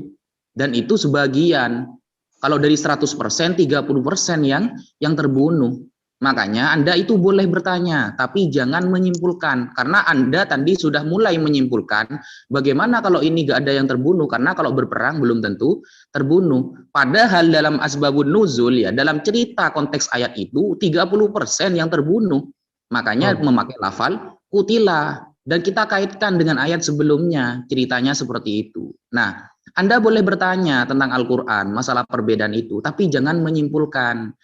Dan itu sebagian. Kalau dari 100%, 30% yang terbunuh. Makanya Anda itu boleh bertanya, tapi jangan menyimpulkan. Karena Anda tadi sudah mulai menyimpulkan, bagaimana kalau ini gak ada yang terbunuh? Karena kalau berperang belum tentu terbunuh. Padahal dalam asbabun nuzul, ya, dalam cerita konteks ayat itu, 30% yang terbunuh. Makanya memakai lafal kutila. Dan kita kaitkan dengan ayat sebelumnya, ceritanya seperti itu. Nah, Anda boleh bertanya tentang Al-Quran, masalah perbedaan itu, tapi jangan menyimpulkan.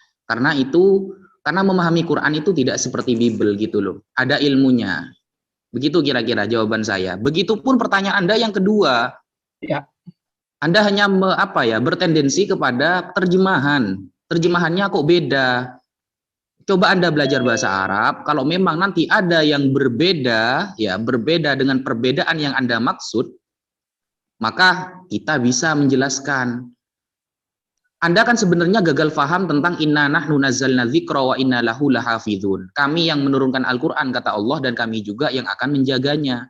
Karena memahami Quran itu tidak seperti Bible gitu loh. Ada ilmunya. Begitu kira-kira jawaban saya. Begitupun pertanyaan Anda yang kedua. Ya. Anda hanya bertendensi kepada terjemahan. Terjemahannya kok beda. Coba Anda belajar bahasa Arab. Kalau memang nanti ada yang berbeda, ya berbeda dengan perbedaan yang Anda maksud, maka kita bisa menjelaskan. Anda kan sebenarnya gagal paham tentang inna nahnu nazzalna dzikra wa inna lahu lahafizun. Kami yang menurunkan Al-Qur'an kata Allah dan kami juga yang akan menjaganya.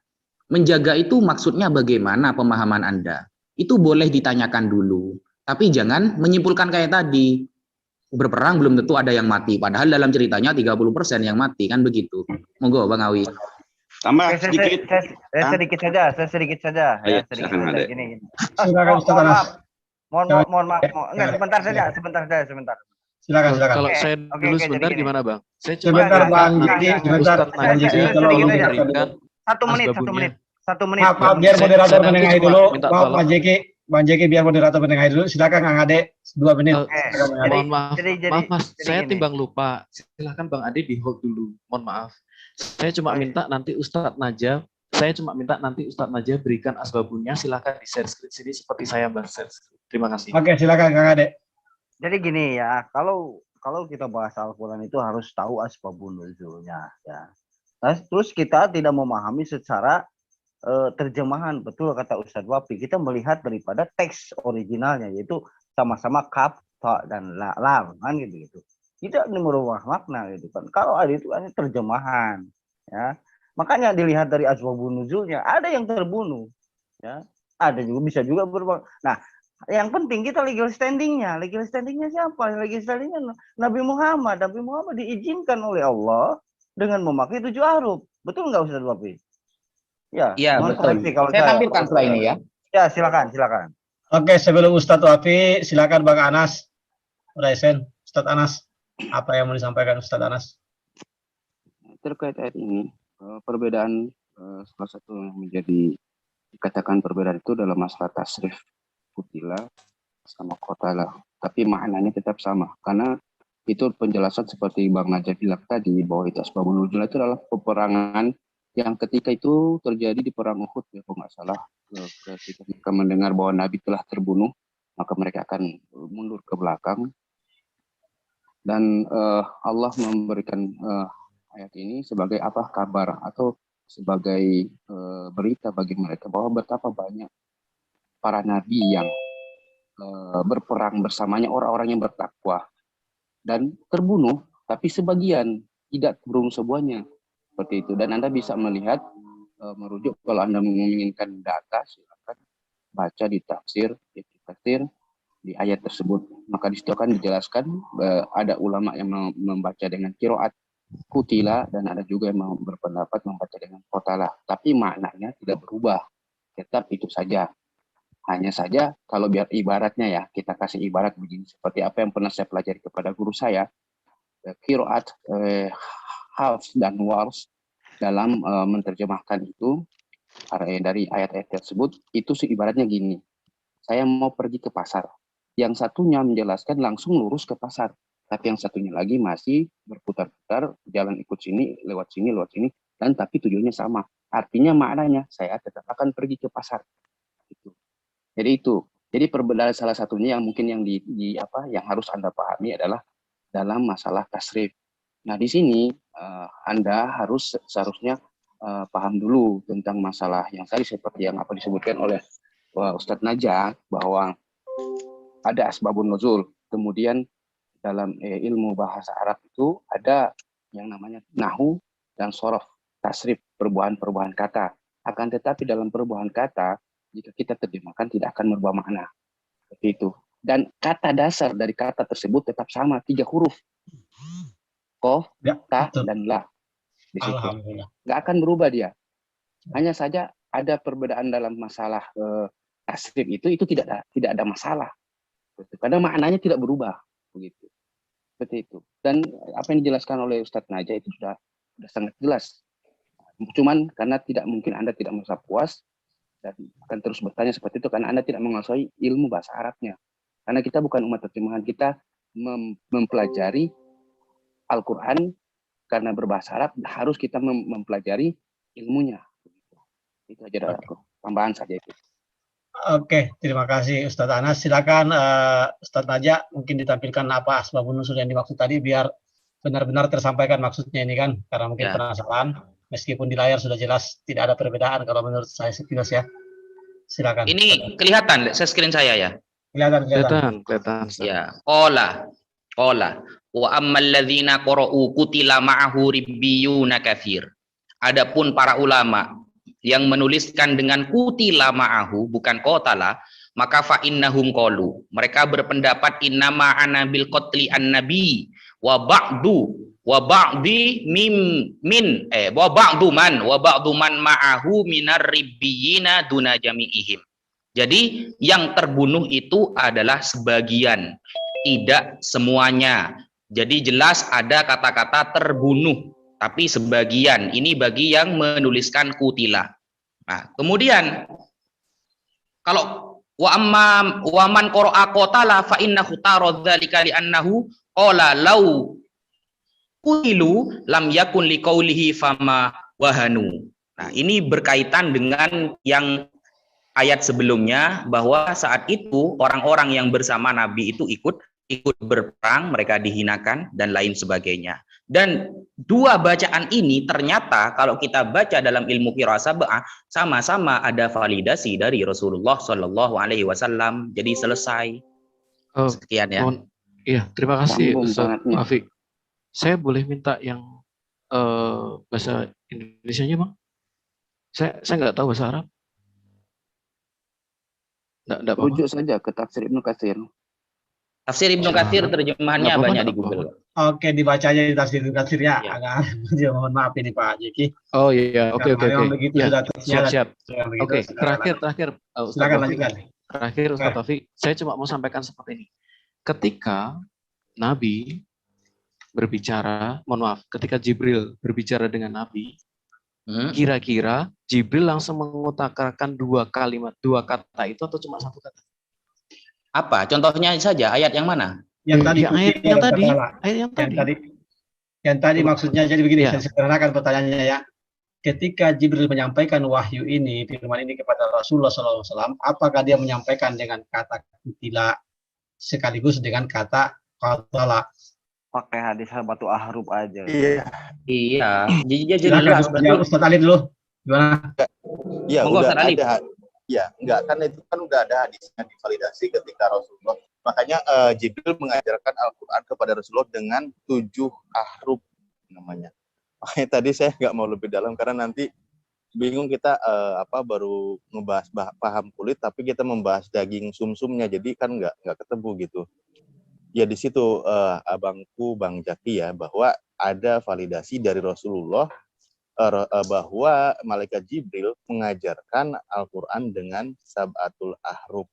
Menjaga itu maksudnya bagaimana pemahaman Anda? Itu boleh ditanyakan dulu. Tapi jangan menyimpulkan kayak tadi. Berperang belum tentu ada yang mati. Padahal dalam ceritanya 30% yang mati kan begitu. Monggo Bang Awi. Tambah Oke, sedikit. saya sedikit saja. Ayo, Ya, sedikit silakan, saja. Ade. Gini. Silakan Ustaz Mohon Anas. maaf. Mohon maaf. Enggak, sebentar saja. Sebentar. Silakan. Kalau Oke, saya oke, dulu jadi sebentar gini. gimana Bang? Saya cuma Sebentar Enggak, Bang enggak, Jeki, enggak. sebentar Ustadz Bang Najib Jeki, Saya kalau sedikit aja. memberikan Satu menit. asbabunnya. Maaf. Maaf, biar Saya moderator nanti menengahi cuma dulu. minta Maaf, tolong. Bang Jeki biar moderator menengahi dulu. Silakan Kang Ade, 2 menit. Oke. Mohon maaf, Jadi maaf Mas, jadi saya gini. timbang lupa. Silahkan Bang Ade di hold dulu. Mohon maaf. Saya cuma minta nanti Ustadz Najib berikan asbabunnya. Silakan di share screen sini seperti saya Mbak share screen. Terima kasih. Oke, silakan Kang Ade. Jadi gini ya, kalau kita bahas Al-Quran itu harus tahu asbabun nuzulnya ya. Terus kita tidak memahami secara terjemahan, betul kata Ustadz Wafi, kita melihat daripada teks originalnya, yaitu sama-sama kaf, ta, dan lam kan gitu. Tidak merubah makna gitu kan. Kalau ada itu hanya terjemahan ya. Makanya dilihat dari asbabun nuzulnya, ada yang terbunuh ya. Ada juga bisa juga berubah. Nah, yang penting kita legal standingnya siapa? Legal standingnya Nabi Muhammad diizinkan oleh Allah dengan memakai 7 huruf. Betul nggak Ustadz Wafi? Ya, Iya, mohon betul. koreksi kalau Saya tampilkan setelah ini ya. Ya, silakan. Oke, sebelum Ustadz Wafi, silakan Bang Anas. Raisen, Ustadz Anas, apa yang mau disampaikan Ustadz Anas? Terkait ayat ini, perbedaan salah satu yang menjadi dikatakan perbedaan itu dalam masalah tasrif kutila sama kotala, tapi maknanya tetap sama karena itu penjelasan seperti Bang Najib bilang tadi bahwa itu asbabun nuzul itu adalah peperangan yang ketika itu terjadi di perang Uhud ya kalau nggak salah, ketika mereka mendengar bahwa Nabi telah terbunuh maka mereka akan mundur ke belakang dan Allah memberikan ayat ini sebagai apa kabar atau sebagai berita bagi mereka bahwa betapa banyak para nabi yang berperang bersamanya orang-orang yang bertakwa dan terbunuh, tapi sebagian tidak terbunuh semuanya seperti itu. Dan Anda bisa melihat merujuk kalau Anda menginginkan data silakan baca di tafsir di ayat tersebut. Maka di situ akan dijelaskan ada ulama yang membaca dengan qiraat kutila dan ada juga yang berpendapat membaca dengan qotala, tapi maknanya tidak berubah, tetap itu saja. Hanya saja kalau biar ibaratnya ya, kita kasih ibarat begini, seperti apa yang pernah saya pelajari kepada guru saya, qiraat Hafs dan Wars dalam menerjemahkan itu dari ayat-ayat tersebut, itu ibaratnya gini, saya mau pergi ke pasar, yang satunya menjelaskan langsung lurus ke pasar, tapi yang satunya lagi masih berputar-putar, jalan ikut sini, lewat sini, dan tapi tujuannya sama. Artinya maknanya, saya tetap akan pergi ke pasar. Gitu. Jadi perbedaan salah satunya yang mungkin yang yang harus Anda pahami adalah dalam masalah tasrif. Nah di sini Anda seharusnya paham dulu tentang masalah yang tadi seperti yang apa disebutkan oleh Ustadz Najib bahwa ada asbabun nuzul. Kemudian dalam ilmu bahasa Arab itu ada yang namanya nahu dan sorof, tasrif, perubahan kata. Akan tetapi dalam perubahan kata jika kita terjemahkan tidak akan merubah makna. Seperti itu. Dan kata dasar dari kata tersebut tetap sama, 3 huruf. Qaf, ta, dan la. Di situ. Nggak akan berubah dia. Hanya saja ada perbedaan dalam masalah tasrif itu tidak ada masalah. Karena maknanya tidak berubah. Begitu. Seperti itu. Dan apa yang dijelaskan oleh Ustadz Najib itu sudah sangat jelas. Cuman karena tidak mungkin Anda tidak merasa puas, dan akan terus bertanya seperti itu karena Anda tidak menguasai ilmu bahasa Arabnya. Karena kita bukan umat terjemahan, kita mempelajari Al-Quran karena berbahasa Arab harus kita mempelajari ilmunya. Itu aja dari aku. Tambahan saja itu. Oke, terima kasih Ustadz Anas. Silakan Ustadz Najib mungkin ditampilkan apa asbabun nuzul yang dimaksud tadi biar benar-benar tersampaikan maksudnya ini kan, karena mungkin penasaran. Meskipun di layar sudah jelas tidak ada perbedaan kalau menurut saya sekilas ya. Silakan. Ini kelihatan screen saya ya? Kelihatan. Kelihatan. Ustaz. Ya, qala wa ammal ladzina qara'u kutila ma'ahu ribbiyuna katsir. Adapun para ulama yang menuliskan dengan kutila ma'ahu bukan qatala, maka fa innahum qalu. Mereka berpendapat innama ana bil qatli an-nabi wa ba'di man ma'ahu minar ribbiyina duna jami'ihim. Jadi yang terbunuh itu adalah sebagian, tidak semuanya. Jadi jelas ada kata-kata terbunuh, tapi sebagian. Ini bagi yang menuliskan kutila. Nah, kemudian kalau wa man qara'a qatala fa innahu taraddzalika li annahu qala law qutilu lam yakun liqaulihi fama wahanu. Nah, ini berkaitan dengan yang ayat sebelumnya, bahwa saat itu orang-orang yang bersama Nabi itu ikut berperang, mereka dihinakan dan lain sebagainya. Dan dua bacaan ini ternyata kalau kita baca dalam ilmu qiraah sama-sama ada validasi dari Rasulullah Shallallahu Alaihi Wasallam. Jadi selesai. Sekian ya. Iya, terima kasih Sambung Ustaz sangatnya. Afiq. Saya boleh minta yang bahasa Indonesianya, Bang? Saya nggak tahu bahasa Arab. Nggak apa-apa. Rujuk saja ke tafsir Ibnu Katsir. Tafsir Ibnu Katsir terjemahannya Nggak apa-apa, banyak di nggak Google. Oke, dibacanya di tafsir ya. Ya. Agak mohon maaf ini Pak Jeki. Oh iya, oke. Memang begitu Ya, sudah tersiar. siap. Sudah begitu, Oke, silakan. terakhir Ustaz Silakan Taufik. lanjutkan. Terakhir Ustaz Taufik, saya cuma mau sampaikan seperti ini. Ketika Nabi berbicara, mohon maaf, ketika Jibril berbicara dengan Nabi, kira-kira Jibril langsung mengutarakan dua kata itu atau cuma satu kata? Apa? Contohnya saja ayat yang mana? Yang tadi Ya, ayat yang tadi. Yang tadi maksudnya jadi begini, Ya. saya sederhanakan pertanyaannya ya. Ketika Jibril menyampaikan wahyu ini, firman ini kepada Rasulullah SAW, apakah dia menyampaikan dengan kata kutila sekaligus dengan kata qatala? Pakai hadis batu ahrub aja. Iya. Jadi dia Silakan, jelas betul. Ustaz Ali dulu. Gimana? Ya, Monggo, udah Ustaz Ali. ada. Ya, enggak, kan itu kan udah ada hadisnya divalidasi ketika Rasulullah. Makanya Jibril mengajarkan Al-Quran kepada Rasulullah dengan 7 ahruf namanya. Makanya tadi saya nggak mau lebih dalam karena nanti bingung kita baru ngebahas paham kulit tapi kita membahas daging sumsumnya, jadi kan nggak ketemu gitu. Ya di situ abangku Bang Jaki ya, bahwa ada validasi dari Rasulullah bahwa malaikat Jibril mengajarkan Al-Quran dengan sab'atul ahruf.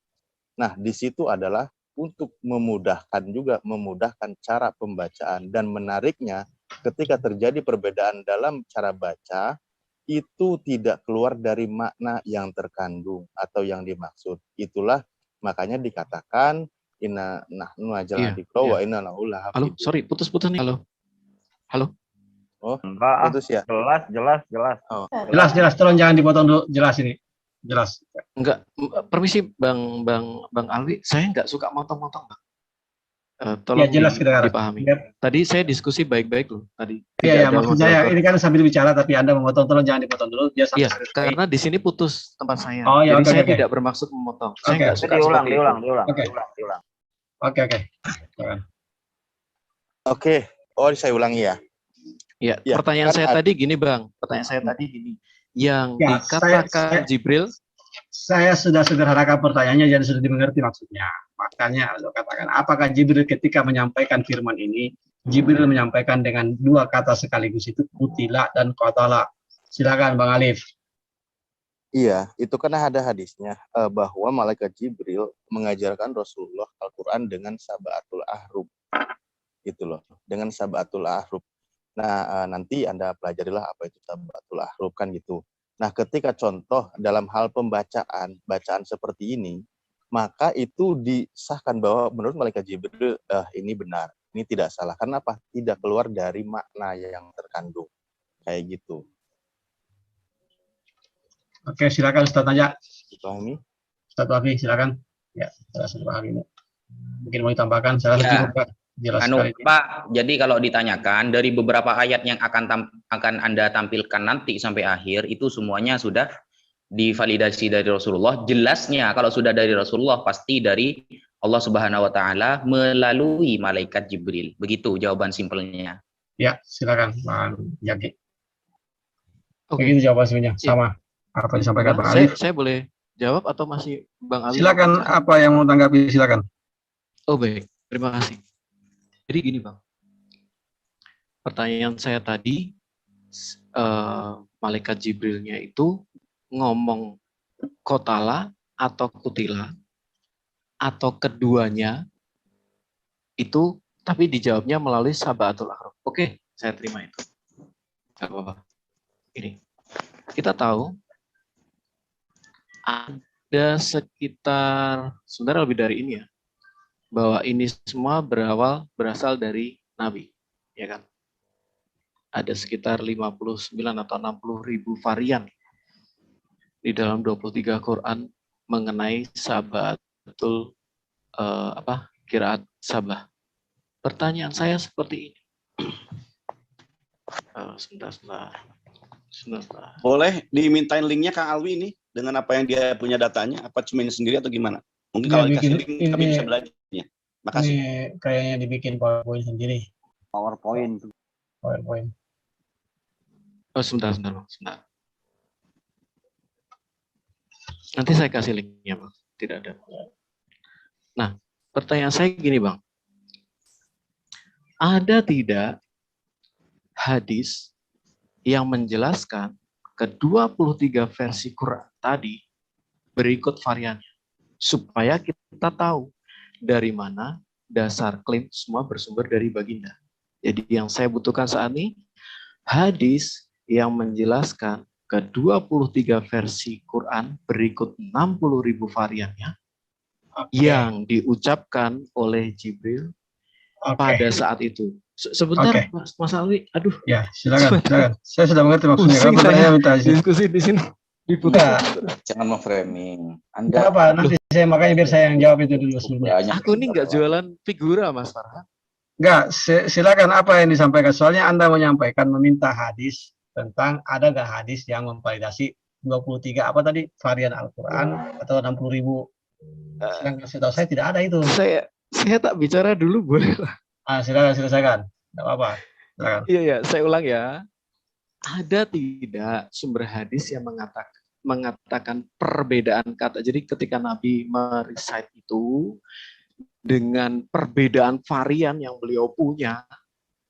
Nah, di situ adalah untuk memudahkan cara pembacaan, dan menariknya ketika terjadi perbedaan dalam cara baca, itu tidak keluar dari makna yang terkandung atau yang dimaksud. Itulah makanya dikatakan inna nahnu nazzalna dzikra wa inna lahu lahafidun. Halo, sorry, putus-putus nih. Halo. Oh, Enggak, putus ya? jelas. Oh. Jelas, tolong jangan dipotong dulu. Jelas ini. Jelas. Enggak, permisi Bang Alwi, saya nggak suka motong-motong, Bang. Tolong Ya, jelas kita dipahami. Ya. Tadi saya diskusi baik-baik loh tadi. Iya, Tidak ada maksud saya moderator. ini kan sambil bicara tapi Anda memotong, tolong jangan dipotong dulu. Biar Iya, sampai selesai. karena di sini putus tempat saya. Oh, ya, Jadi oke, saya oke. tidak bermaksud memotong. Saya Oke, nggak suka Diulang. seperti itu. Oke. Oke. Silakan. Oke. Oh, saya ulangi ya. Ya, Ya, pertanyaan kan saya tadi gini, Bang. Pertanyaan saya tadi gini. Yang Ya, dikatakan Jibril, Saya sudah sederhanakan pertanyaannya dan sudah dimengerti maksudnya. Makanya saya katakan, apakah Jibril ketika menyampaikan firman ini, Jibril menyampaikan dengan dua kata sekaligus itu kutila dan qatala. Silakan Bang Alif. Iya, itu karena ada hadisnya bahwa malaikat Jibril mengajarkan Rasulullah Al-Quran dengan sab'atul ahruf. Gitu loh, dengan sab'atul ahruf. Nah, nanti Anda pelajarilah apa itu sab'atul ahruf kan gitu. Nah, ketika contoh dalam hal bacaan seperti ini, maka itu disahkan bahwa menurut malaikat Jibril ini benar, ini tidak salah. Karena apa? Tidak keluar dari makna yang terkandung. Kayak gitu. Oke, silakan Ustaz Najak. Pahami? Ustaz Wafi, silakan. Ya, saya sudah paham ini. Mungkin mau ditambahkan, saya rasa Ya. cukup Pak. Jelas sekali. Pak, jadi kalau ditanyakan dari beberapa ayat yang akan Anda tampilkan nanti sampai akhir, itu semuanya sudah divalidasi dari Rasulullah. Jelasnya kalau sudah dari Rasulullah pasti dari Allah Subhanahu wa taala melalui malaikat Jibril. Begitu jawaban simpelnya. Ya, silakan Bang Jaki. Oke. Begitu jawaban sebenarnya, Iya. sama apa yang disampaikan Bang Saya, Alif. saya boleh jawab atau masih Bang Ali? Silakan, apa yang mau tanggapi, silakan. Oh baik, terima kasih. Jadi gini Bang, pertanyaan saya tadi, malaikat Jibrilnya itu ngomong kotala atau kutila, atau keduanya itu, tapi dijawabnya melalui sabaatul ahruf. Oke, saya terima itu. Gak apa-apa. Ini, kita tahu ada sekitar, sebenarnya lebih dari ini ya, bahwa ini semua berasal dari Nabi, ya kan? Ada sekitar 59 atau 60 ribu varian di dalam 23 Quran mengenai sabatul qiraat sabah. Pertanyaan saya seperti ini. Sebentar. Boleh dimintain linknya Kang Alwi ini dengan apa yang dia punya datanya, apa cuma ini sendiri atau gimana? Mungkin Ya, kalau dikasih bikin- link kami ini- bisa belajarnya. Makasih. Ini kayaknya dibikin PowerPoint sendiri. PowerPoint. Oh, sebentar, Bang. Sebentar. Nanti saya kasih linknya, Bang. Tidak ada. Nah, pertanyaan saya gini, Bang. Ada tidak hadis yang menjelaskan ke-23 versi Quran tadi berikut variannya, supaya kita tahu dari mana dasar klaim semua bersumber dari baginda. Jadi yang saya butuhkan saat ini, hadis yang menjelaskan ke-23 versi Quran berikut 60.000 variannya, yang diucapkan oleh Jibril pada saat itu. Sebentar, Mas Alwi. Aduh. Ya, silakan. Saya sudah mengerti maksudnya. Pusing Kalau saya minta diskusi di sini. Enggak. Jangan memframing. Apa? Nanti saya makanya biar saya yang jawab itu dulu sebelumnya. Aku ini nggak jualan figura, Mas Farhan. Enggak, silakan apa yang disampaikan. Soalnya Anda menyampaikan meminta hadis tentang ada nggak hadis yang memvalidasi 23 apa tadi varian Al-Quran atau 60.000. Sedangkan setahu saya tidak ada itu. Saya tak bicara dulu, boleh lah. Silakan. Tidak apa-apa. Silakan. Iya, saya ulang ya. Ada tidak sumber hadis yang mengatakan perbedaan kata? Jadi ketika Nabi merecite itu dengan perbedaan varian yang beliau punya,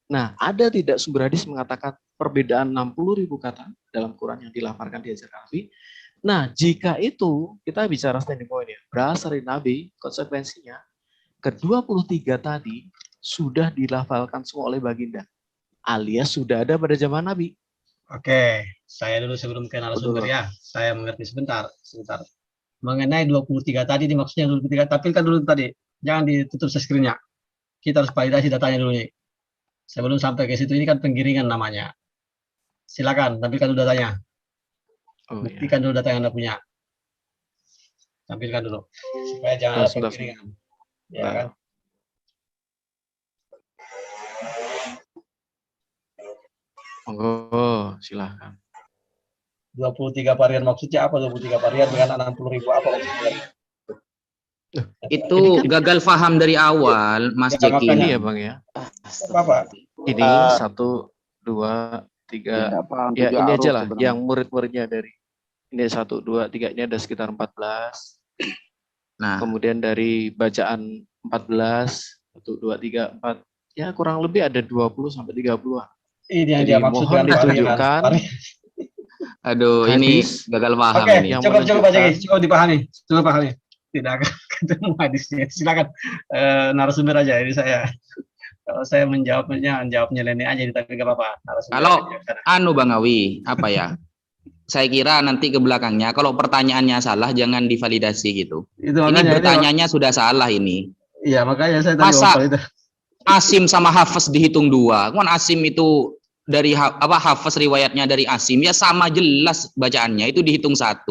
nah ada tidak sumber hadis mengatakan perbedaan 60.000 kata dalam Quran yang dilafalkan diajarkan Nabi? Nah, jika itu kita bicara standing point ya, berasal dari Nabi, konsekuensinya ke-23 tadi sudah dilafalkan semua oleh baginda, alias sudah ada pada zaman Nabi. Oke, saya dulu sebelum ke narasumber ya, saya mengerti sebentar. Mengenai 23 tadi, ini maksudnya 23, tampilkan dulu tadi, jangan ditutup screen-nya. Kita harus validasi datanya dulu nih. Sebelum sampai ke situ, ini kan penggiringan namanya. Silakan, tampilkan dulu datanya. Buktikan dulu data yang Anda punya. Tampilkan dulu, supaya jangan ada penggiringan. Ya kan? Monggo, silahkan. 23 varian maksudnya apa? 23 varian dengan 60.000 apa maksudnya? Itu gagal paham dari awal, Mas Jeki. Ini ya, Bang ya. Apa? Ini 1, 2, 3. Ya, ini aja lah yang murid-muridnya dari ini 1, 2, 3 ini ada sekitar 14. Nah, kemudian dari bacaan 14, 1, 2, 3, 4. Ya, kurang lebih ada 20 sampai 30-an. Ini yang dia maksudkan ditunjukkan. Aduh, hadis. ini gagal paham Oke, ini. cukup dipahami. Tidak akan ketemu hadisnya. Silakan narasumber aja. Ini kalau saya menjawabnya Leni aja, tapi nggak apa-apa. Kalau Bang Awi, apa ya? Saya kira nanti ke belakangnya, kalau pertanyaannya salah jangan divalidasi gitu. Ini bertanyanya sudah salah ini. Iya, makanya saya tadi masa itu. Asim sama Hafiz dihitung 2. Kan Asim itu dari Hafiz riwayatnya dari Asim ya sama jelas bacaannya itu dihitung 1.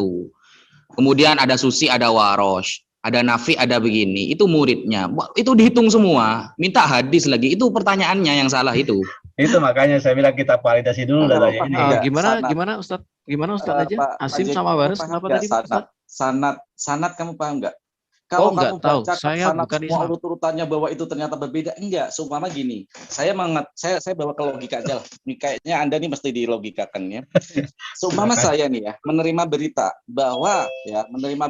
Kemudian ada Susi, ada Warosh, ada Nafi, ada begini. Itu muridnya. Itu dihitung semua. Minta hadis lagi. Itu pertanyaannya yang salah itu. Itu makanya saya bilang kita validasi dulu datanya ini. Gimana Ustadz? Gimana Ustadz aja? Asim sama Warosh kenapa tadi Ustadz? Sanat kamu paham nggak? Kalau Oh, nggak kamu tahu. baca Saya sanad bukan semua Islam. urut-urutannya bahwa itu ternyata berbeda, enggak. Seumpama gini, saya bawa ke logika aja lah. Ini kayaknya Anda nih mesti dilogikakan ya. Seumpama Silakan. saya nih ya menerima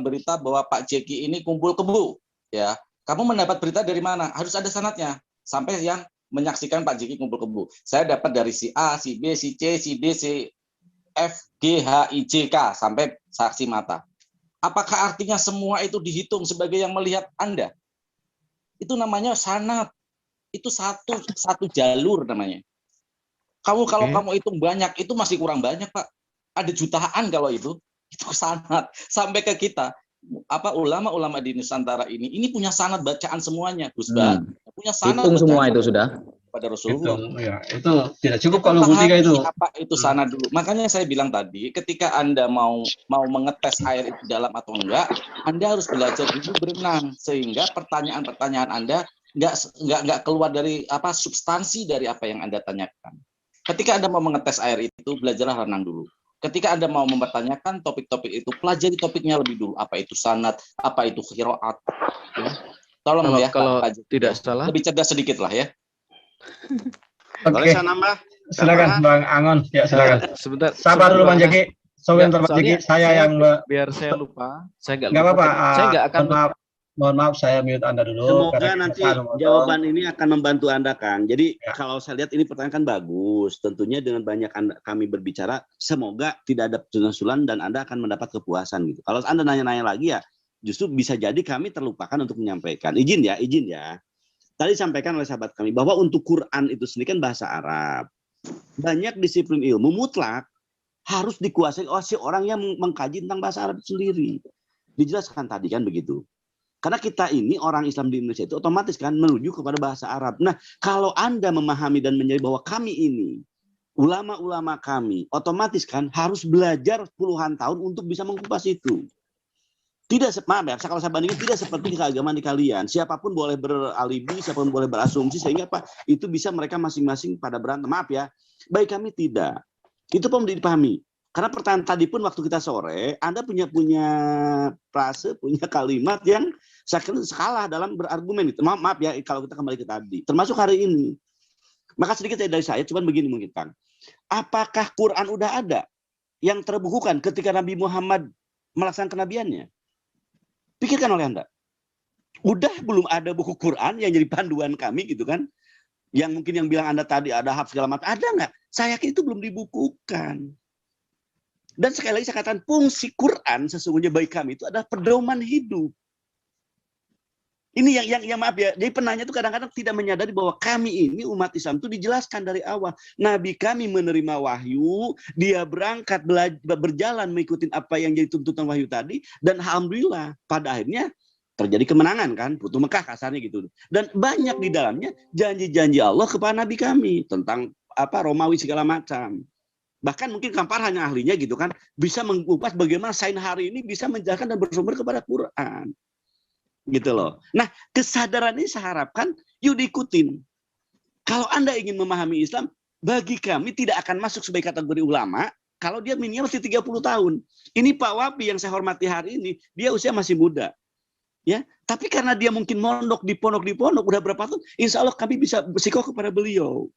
berita bahwa Pak Jeki ini kumpul kebo, ya. Kamu mendapat berita dari mana? Harus ada sanadnya. Sampai yang menyaksikan Pak Jeki kumpul kebo. Saya dapat dari si A, si B, si C, si D, si F, G, H, I, J, K sampai saksi mata. Apakah artinya semua itu dihitung sebagai yang melihat Anda? Itu namanya sanad. Itu satu jalur namanya. Kalau kamu hitung banyak, itu masih kurang banyak, Pak. Ada jutaan kalau itu sanad sampai ke kita. Ulama-ulama di Nusantara ini punya sanad bacaan semuanya, Gus Bang. Punya sanad Hitung semua bacaan itu sudah. pada Rasulullah. Itu tidak cukup Kita kalau bukti pahami itu. apa itu sanad dulu. Makanya saya bilang tadi, ketika Anda mau mengetes air itu dalam atau enggak, Anda harus belajar dulu berenang sehingga pertanyaan-pertanyaan Anda enggak keluar dari substansi dari apa yang Anda tanyakan. Ketika Anda mau mengetes air itu, belajarlah renang dulu. Ketika Anda mau mempertanyakan topik-topik itu, pelajari topiknya lebih dulu. Apa itu sanad, apa itu qiraat. Ya. Tolong Kalau Pak, tidak salah, lebih cerdas sedikit lah ya. Boleh Oke, saya nambah? silakan Bang Angon. Ya, silakan. sebentar. Sabar dulu Bang Bang. Jeki. Soalnya Nggak, Bang Jeki, saya yang biar saya lupa. Saya nggak nggak lupa. apa-apa. Saya nggak akan Mohon maaf, saya mute Anda dulu. Semoga karena kita nanti akan memotong. jawaban ini akan membantu Anda, Kang. Jadi Ya. kalau saya lihat ini pertanyaan kan bagus. Tentunya dengan banyak kami berbicara, semoga tidak ada penyusulan dan Anda akan mendapat kepuasan gitu. Kalau Anda nanya-nanya lagi ya, justru bisa jadi kami terlupakan untuk menyampaikan. Izin ya. Tadi disampaikan oleh sahabat kami bahwa untuk Quran itu sendiri kan bahasa Arab. Banyak disiplin ilmu mutlak harus dikuasai oleh si orang yang mengkaji tentang bahasa Arab itu sendiri. Dijelaskan tadi kan begitu. Karena kita ini orang Islam di Indonesia itu otomatis kan menuju kepada bahasa Arab. Nah, kalau Anda memahami dan menyadari bahwa kami ini, ulama-ulama kami, otomatis kan harus belajar puluhan tahun untuk bisa mengupas itu. Maaf ya, kalau saya bandingin tidak seperti keagamaan di kalian. Siapapun boleh beralibi, siapapun boleh berasumsi, sehingga itu bisa mereka masing-masing pada berantem. Maaf ya, baik kami tidak. Itu pun dipahami. Karena pertanyaan tadi pun waktu kita sore, Anda punya frase, punya kalimat yang saya kira salah dalam berargumen. Maaf ya, kalau kita kembali ke tadi. Termasuk hari ini. Maka sedikit dari saya, cuman begini mungkin Kang. Apakah Quran udah ada yang terbukukan ketika Nabi Muhammad melaksanakan kenabiannya? Pikirkan oleh Anda. Udah belum ada buku Quran yang jadi panduan kami gitu kan? Yang mungkin yang bilang Anda tadi ada hafal segala macam. Ada nggak? Saya yakin itu belum dibukukan. Dan sekali lagi saya katakan fungsi Quran sesungguhnya bagi kami itu adalah pedoman hidup. Ini yang maaf ya, jadi penanya itu kadang-kadang tidak menyadari bahwa kami ini umat Islam itu dijelaskan dari awal. Nabi kami menerima wahyu, dia berangkat berjalan mengikuti apa yang jadi tuntutan wahyu tadi, dan alhamdulillah pada akhirnya terjadi kemenangan kan, Futuh Mekah kasarnya gitu. Dan banyak di dalamnya janji-janji Allah kepada Nabi kami tentang Romawi segala macam. Bahkan mungkin Kampar hanya ahlinya gitu kan, bisa mengupas bagaimana sains hari ini bisa menjelaskan dan bersumber kepada Quran. Gitu loh. Nah, kesadaran ini saya harapkan yuk diikutin. Kalau Anda ingin memahami Islam, bagi kami tidak akan masuk sebagai kategori ulama kalau dia minimal masih 30 tahun. Ini Pak Wapi yang saya hormati hari ini, dia usia masih muda. Ya, tapi karena dia mungkin mondok di pondok udah berapa tahun, insya Allah kami bisa bersiko kepada beliau.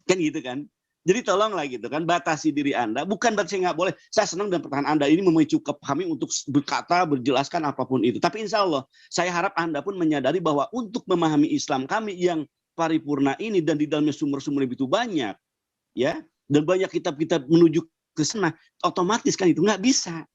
Kan gitu kan? Jadi tolonglah gitu kan, batasi diri Anda. Bukan berarti saya nggak boleh. Saya senang dengan pertanyaan Anda ini memicu kami untuk berkata, berjelaskan apapun itu. Tapi insya Allah, saya harap Anda pun menyadari bahwa untuk memahami Islam kami yang paripurna ini dan di dalamnya sumber-sumber begitu banyak, ya, dan banyak kitab-kitab menuju ke sana, otomatis kan itu nggak bisa,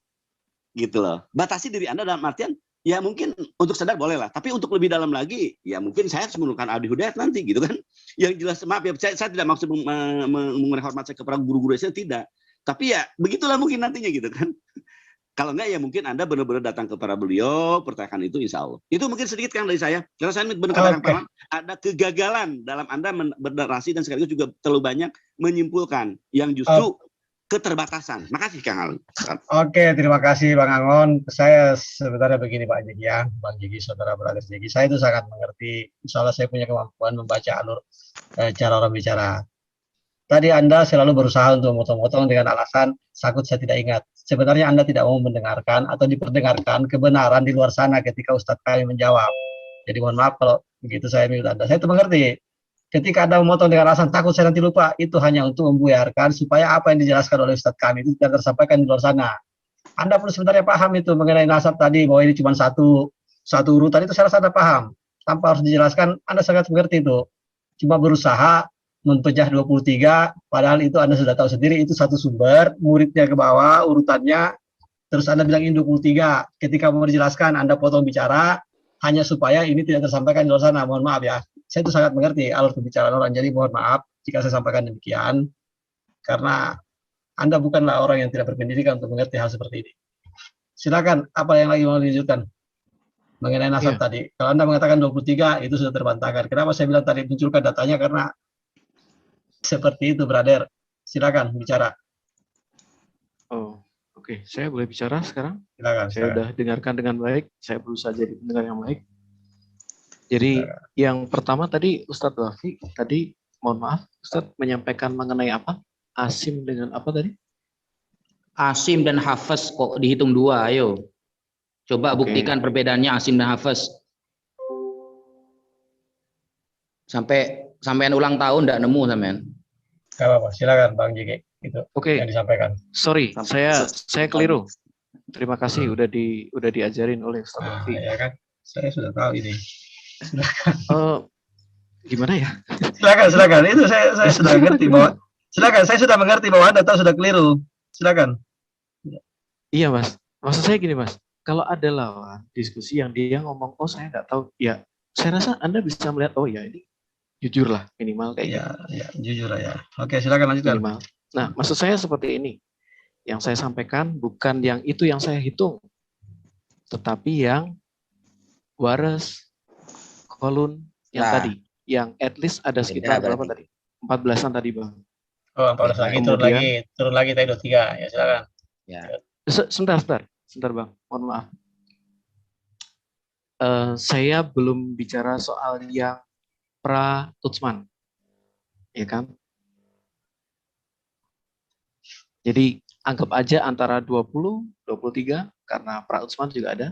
gitu loh. Batasi diri Anda dalam artian, ya mungkin untuk sadar boleh lah, tapi untuk lebih dalam lagi, ya mungkin saya harus menggunakan Adi Hudayat nanti, gitu kan. Yang jelas, maaf ya, saya tidak maksud mengurangi hormat saya kepada guru-guru saya, tidak. Tapi ya, begitulah mungkin nantinya, gitu kan. Kalau enggak, ya mungkin Anda benar-benar datang kepada beliau, pertanyakan itu insya Allah. Itu mungkin sedikit kan dari saya. Karena saya benar katakan ada kegagalan dalam Anda bernarasi dan sekaligus juga terlalu banyak menyimpulkan yang justru keterbatasan. Makasih Kang Ali. Oke, terima kasih Bang Angon. Saya sebenarnya begini Pak Jeki ya, Bang Jeki, saudara brother Jeki. Saya itu sangat mengerti. Insya Allah saya punya kemampuan membaca alur cara orang bicara. Tadi Anda selalu berusaha untuk memotong-motong dengan alasan takut saya tidak ingat. Sebenarnya Anda tidak mau mendengarkan atau diperdengarkan kebenaran di luar sana ketika Ustadz kami menjawab. Jadi mohon maaf kalau begitu saya minta Anda. Saya itu mengerti. Ketika Anda memotong dengan alasan takut saya nanti lupa, itu hanya untuk membuyarkan supaya apa yang dijelaskan oleh Ustadz kami itu tidak tersampaikan di luar sana. Anda pun sebenarnya paham itu mengenai nasab tadi, bahwa ini cuma satu urutan, itu saya rasa Anda paham. Tanpa harus dijelaskan, Anda sangat mengerti itu. Cuma berusaha mempecah 23, padahal itu Anda sudah tahu sendiri, itu satu sumber, muridnya ke bawah, urutannya, terus Anda bilang ini 23. Ketika mau dijelaskan, Anda potong bicara, hanya supaya ini tidak tersampaikan di luar sana. Mohon maaf ya. Saya itu sangat mengerti alur pembicaraan orang, jadi mohon maaf jika saya sampaikan demikian, karena Anda bukanlah orang yang tidak berpendidikan untuk mengerti hal seperti ini. Silakan, apa yang lagi mau dilanjutkan? Mengenai nasab tadi. Kalau Anda mengatakan 23, itu sudah terbantahkan. Kenapa saya bilang tadi munculkan datanya? Karena seperti itu, brother. Silakan bicara. Oh, oke. Saya boleh bicara sekarang? Silakan. Saya sudah dengarkan dengan baik. Saya berusaha jadi pendengar yang baik. Jadi yang pertama tadi Ustadz Wafi tadi, mohon maaf, Ustadz menyampaikan mengenai apa? Asim dengan apa tadi? Asim dan hafaz kok dihitung 2, ayo. Coba buktikan perbedaannya asim dan hafaz. Sampean ulang tahun enggak nemu sampean. Gak apa-apa, silakan Bang Jiki. Itu yang disampaikan. Sorry, saya keliru. Terima kasih udah diajarin oleh Ustadz Wafi. Ya kan? Saya sudah tahu ini. Gimana ya? Silakan. Itu saya sudah mengerti bahwa saya sudah mengerti bahwa Anda tahu sudah keliru. Silakan. Iya, Mas. Maksud saya gini, Mas. Kalau ada lawan diskusi yang dia ngomong, oh saya nggak tahu, ya saya rasa Anda bisa melihat, oh ya ini jujur lah minimal kayak gitu. Ya, jujur lah ya. Oke, silakan lanjutkan. Minimal. Nah, maksud saya seperti ini. Yang saya sampaikan bukan yang itu yang saya hitung, tetapi yang waras, kolun, yang tadi, yang at least ada sekitar berapa tadi? 14-an tadi, Bang. Oh, 14 lagi, turun lagi tadi 23. Ya, silakan. Ya. Sebentar, Bang. Mohon maaf. Saya belum bicara soal yang pra-Utsman. Ya kan? Jadi anggap aja antara 20, 23 karena pra-Utsman juga ada.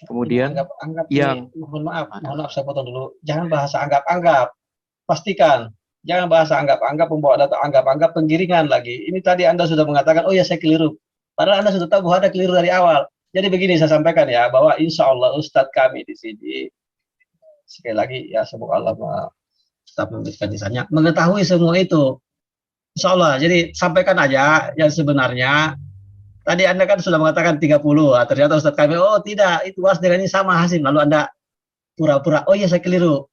Kemudian anggap yang mohon maaf saya potong dulu. Jangan bahasa anggap-anggap. Pastikan jangan bahasa anggap-anggap, membawa data anggap-anggap, penggiringan lagi. Ini tadi Anda sudah mengatakan, oh ya saya keliru. Padahal Anda sudah tahu bahwa ada keliru dari awal. Jadi begini saya sampaikan ya, bahwa insya Allah Ustadz kami di sini, sekali lagi ya semoga Allah tetap memberikan lisannya, mengetahui semua itu. Insya Allah. Jadi sampaikan aja yang sebenarnya. Tadi Anda kan sudah mengatakan 30, ternyata Ustadz kami, oh tidak, itu was dengan ini sama Hasim. Lalu Anda pura-pura, oh iya saya keliru.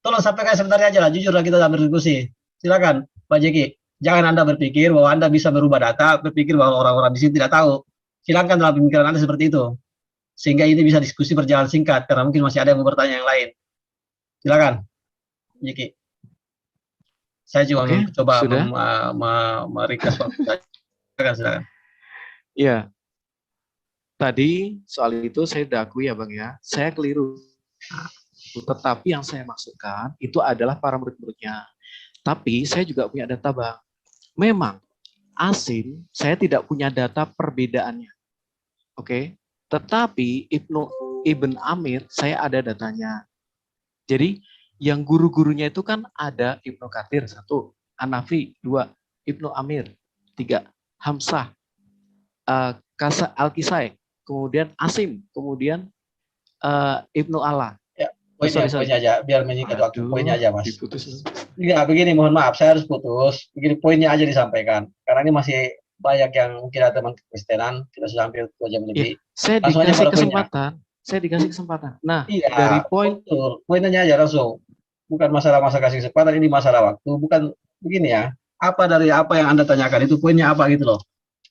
Tolong sampaikan sebenarnya aja lah, jujur lah kita dalam berdiskusi. Silakan Pak Jeki. Jangan Anda berpikir bahwa Anda bisa merubah data, berpikir bahwa orang-orang di sini tidak tahu. Silakan dalam pemikiran Anda seperti itu. Sehingga ini bisa diskusi berjalan singkat, karena mungkin masih ada yang mau bertanya yang lain. Silakan, Jeki. Saya cuma mencoba meringkas waktu. Silakan. Iya. Tadi soal itu saya udah akui ya Bang ya. Saya keliru. Tetapi yang saya maksudkan itu adalah para murid-muridnya. Tapi saya juga punya data Bang. Memang Asim saya tidak punya data perbedaannya. Oke. Tetapi Ibn Amir saya ada datanya. Jadi yang guru-gurunya itu kan ada Ibnu Katsir 1, Hanafi 2, Ibnu Amir 3, Hamzah, Al-Kisai, kemudian Asim, kemudian Ibnu Ala. Ya, poinnya aja, biar menyingkat waktu. Poinnya aja, Mas. Ya, begini, mohon maaf, saya harus putus. Begini, poinnya aja disampaikan. Karena ini masih banyak yang mungkin ada teman Kristenan, kita sudah hampir 2 jam lebih. Saya dikasih kesempatan. Nah, iya, dari poinnya aja langsung. Bukan masalah kasih kesempatan, ini masalah waktu. Bukan begini ya. Apa dari apa yang Anda tanyakan itu poinnya apa gitu loh.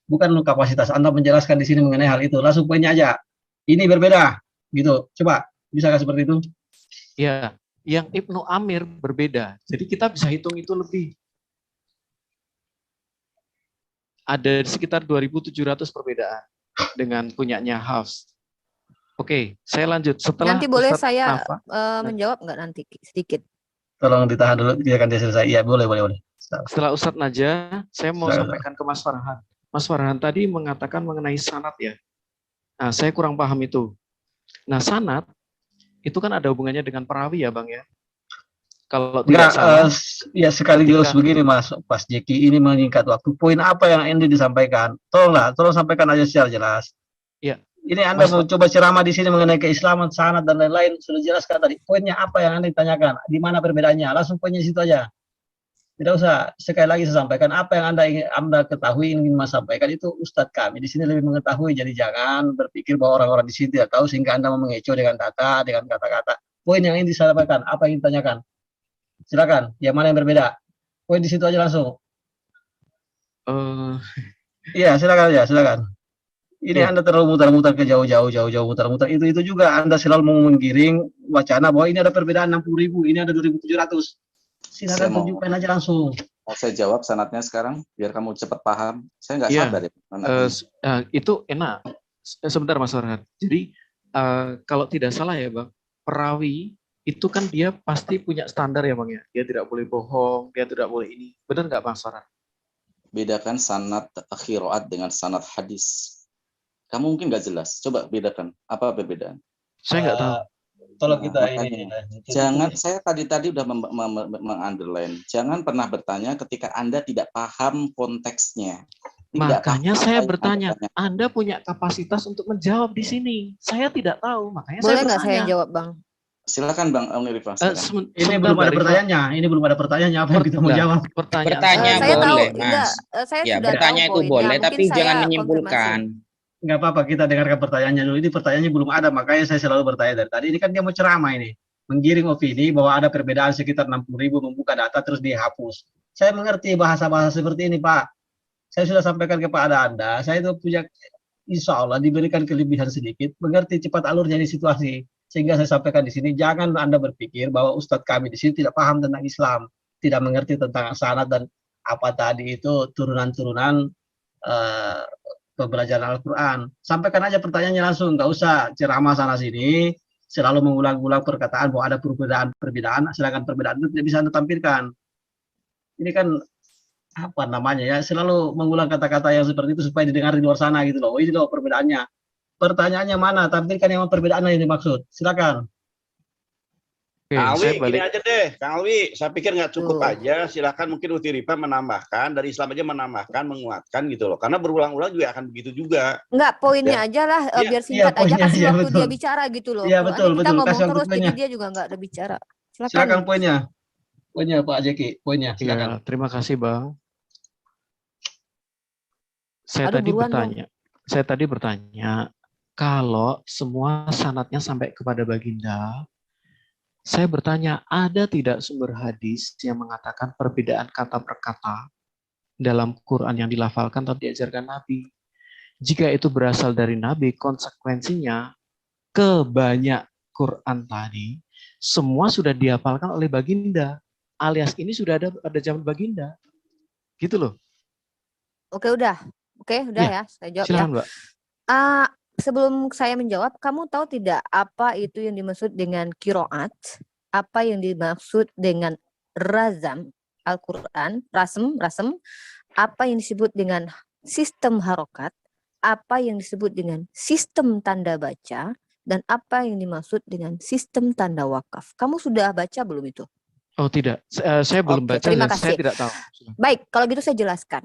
Bukan kapasitas Anda menjelaskan di sini mengenai hal itu. Langsung poinnya aja. Ini berbeda, gitu. Coba, bisakah seperti itu? Ya, yang Ibnu Amir berbeda. Jadi kita bisa hitung itu lebih. Ada sekitar 2.700 perbedaan dengan punyanya Hafs. Oke, saya lanjut. Setelah nanti boleh Ustadz saya Nafa, menjawab nggak nanti sedikit? Tolong ditahan dulu, biarkan dia selesai. Iya, boleh. Setelah Ustadz Naja, saya mau Silakan. sampaikan ke Mas Farhan. Mas Farhan tadi mengatakan mengenai sanad ya. Nah, saya kurang paham itu. Nah, sanad itu kan ada hubungannya dengan perawi ya, Bang ya. Kalau tidak salah, ya sekaligus ketika- begini Mas Jeki, ini menyingkat waktu. Poin apa yang Anda disampaikan? Tolong sampaikan aja secara jelas. Ya. Ini Anda Mas- mau coba ceramah di sini mengenai keislaman, sanad dan lain-lain, sudah jelaskan tadi. Poinnya apa yang Anda ditanyakan? Di mana perbedaannya? Langsung poinnya situ aja. Tidak usah sekali lagi saya sampaikan apa yang Anda ketahui ingin Mas sampaikan itu Ustadz kami di sini lebih mengetahui. Jadi jangan berpikir bahwa orang-orang di sini tidak tahu sehingga Anda mengecoh dengan kata-kata. Poin yang ingin disampaikan, apa yang ditanyakan? Silakan, yang mana yang berbeda? Poin di situ aja langsung. Iya, silakan. Ini Anda terlalu mutar-mutar ke jauh-jauh mutar-mutar. Itu juga Anda selalu mau menggiring wacana bahwa ini ada perbedaan 60.000, ini ada 2.700. Silakan tunjukkan aja langsung. Mau saya jawab sanatnya sekarang biar kamu cepat paham. Saya nggak Iya. sabar ya. Itu enak. Sebentar Mas Farhan. Jadi kalau tidak salah ya Bang, perawi itu kan dia pasti punya standar ya Bang ya. Dia tidak boleh bohong, dia tidak boleh ini. Benar nggak Bang Farhan? Bedakan sanad qiraat dengan sanad hadis. Kamu mungkin nggak jelas. Coba bedakan. Apa perbedaan? Saya nggak tahu. Tolong kita Jangan, saya tadi udah meng-underline. Jangan pernah bertanya ketika Anda tidak paham konteksnya. Makanya saya bertanya, Anda punya kapasitas untuk menjawab di sini. Saya tidak tahu, makanya Boleh saya nggak saya bertanya. jawab, Bang? Silakan Bang Irfan. Ini belum ada pertanyaannya. Apa yang kita mau jawab? Bertanya saya tahu, boleh, enggak, Mas. saya Ya, sudah bertanya tahu itu poinnya. boleh, Mungkin tapi saya jangan konfirmasi. menyimpulkan. Nggak apa-apa, kita dengarkan pertanyaannya dulu. Ini pertanyaannya belum ada, makanya saya selalu bertanya dari tadi. Ini kan dia mau ceramah ini. Menggiring opini bahwa ada perbedaan sekitar 60.000, membuka data terus dihapus. Saya mengerti bahasa-bahasa seperti ini, Pak. Saya sudah sampaikan kepada Anda, saya itu punya, insya Allah diberikan kelebihan sedikit, mengerti cepat alurnya di situasi. Sehingga saya sampaikan di sini, jangan Anda berpikir bahwa Ustadz kami di sini tidak paham tentang Islam, tidak mengerti tentang sanad dan apa tadi itu turunan-turunan pembelajaran Al-Quran. Sampaikan aja pertanyaannya langsung, nggak usah ceramah sana sini, selalu mengulang-ulang perkataan bahwa ada perbedaan, sedangkan perbedaan itu tidak bisa Anda tampilkan. Ini kan apa namanya ya, selalu mengulang kata-kata yang seperti itu supaya didengar di luar sana gitu loh. Ini loh perbedaannya. Pertanyaannya mana? Tampilkan yang perbedaan yang dimaksud. Silakan. Kang Alwi, gini aja deh, Kang Alwi, saya pikir nggak cukup aja. Silakan mungkin Uti Ripa menambahkan, dari Islam aja menambahkan, menguatkan gitu loh. Karena berulang-ulang juga akan begitu juga. Enggak, poinnya aja lah, biar singkat aja, kasih waktu dia bicara gitu loh. Iya, Kalau betul. kita ngomong Kasih waktu terus, jadi poinnya. dia juga nggak ada bicara. Silakan poinnya. Poinnya Pak Jeki, poinnya. Silakan. Ya, terima kasih Bang. Saya Aduh, tadi buruan bertanya. Saya tadi bertanya, kalau semua sanatnya sampai kepada baginda, saya bertanya, ada tidak sumber hadis yang mengatakan perbedaan kata per kata dalam Quran yang dilafalkan atau diajarkan Nabi? Jika itu berasal dari Nabi, konsekuensinya kebanyak Quran tadi semua sudah dihafalkan oleh baginda, alias ini sudah ada pada zaman baginda, gitu loh. Oke, udah ya, saya jawab silakan, ya. Mbak. Sebelum saya menjawab, kamu tahu tidak apa itu yang dimaksud dengan kiroat? Apa yang dimaksud dengan razam Al-Quran, rasem, apa yang disebut dengan sistem harokat, apa yang disebut dengan sistem tanda baca, dan apa yang dimaksud dengan sistem tanda wakaf. Kamu sudah baca belum itu? Oh tidak, saya belum baca terima dan saya kasih. tidak tahu. Baik, kalau gitu saya jelaskan.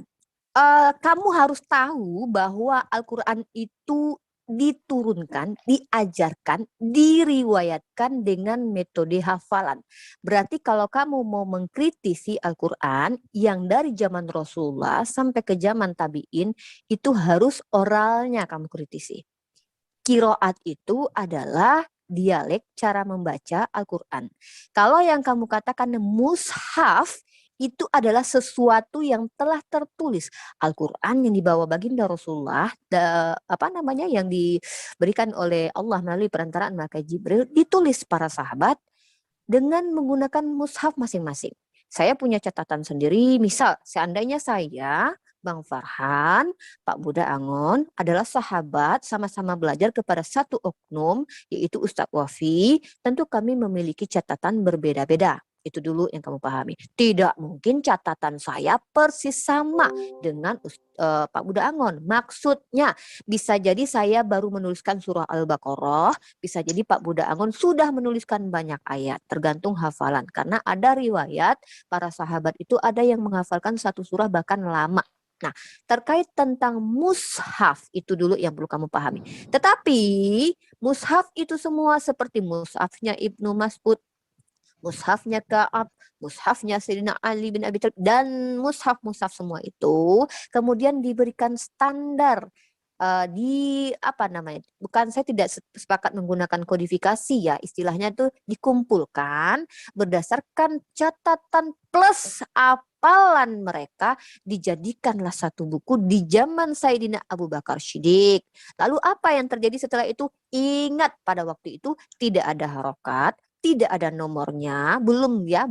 Kamu harus tahu bahwa Al-Quran itu diturunkan, diajarkan, diriwayatkan dengan metode hafalan. Berarti kalau kamu mau mengkritisi Al-Quran yang dari zaman Rasulullah sampai ke zaman tabi'in, itu harus oralnya kamu kritisi. Qiraat itu adalah dialek cara membaca Al-Quran. Kalau yang kamu katakan mushaf, itu adalah sesuatu yang telah tertulis. Al-Quran yang dibawa baginda Rasulullah, yang diberikan oleh Allah melalui perantaraan malaikat Jibril, ditulis para sahabat dengan menggunakan mushaf masing-masing. Saya punya catatan sendiri, misal seandainya saya, Bang Farhan, Pak Buda Angon adalah sahabat, sama-sama belajar kepada satu oknum, yaitu Ustadz Wafi, tentu kami memiliki catatan berbeda-beda. Itu dulu yang kamu pahami. Tidak mungkin catatan saya persis sama dengan Pak Buddha Angon. Maksudnya bisa jadi saya baru menuliskan surah Al-Baqarah, bisa jadi Pak Buddha Angon sudah menuliskan banyak ayat, tergantung hafalan. Karena ada riwayat para sahabat itu ada yang menghafalkan satu surah bahkan lama. Nah, terkait tentang mushaf itu dulu yang perlu kamu pahami. Tetapi mushaf itu semua seperti mushafnya Ibnu Mas'ud, mushafnya Ka'ab, mushafnya Sayyidina Ali bin Abi Thalib, dan mushaf-mushaf semua itu kemudian diberikan standar di apa namanya? Bukan, saya tidak sepakat menggunakan kodifikasi ya, istilahnya itu dikumpulkan berdasarkan catatan plus hafalan mereka, dijadikanlah satu buku di zaman Sayyidina Abu Bakar Siddiq. Lalu apa yang terjadi setelah itu? Ingat pada waktu itu tidak ada harokat, tidak ada nomornya, belum ya,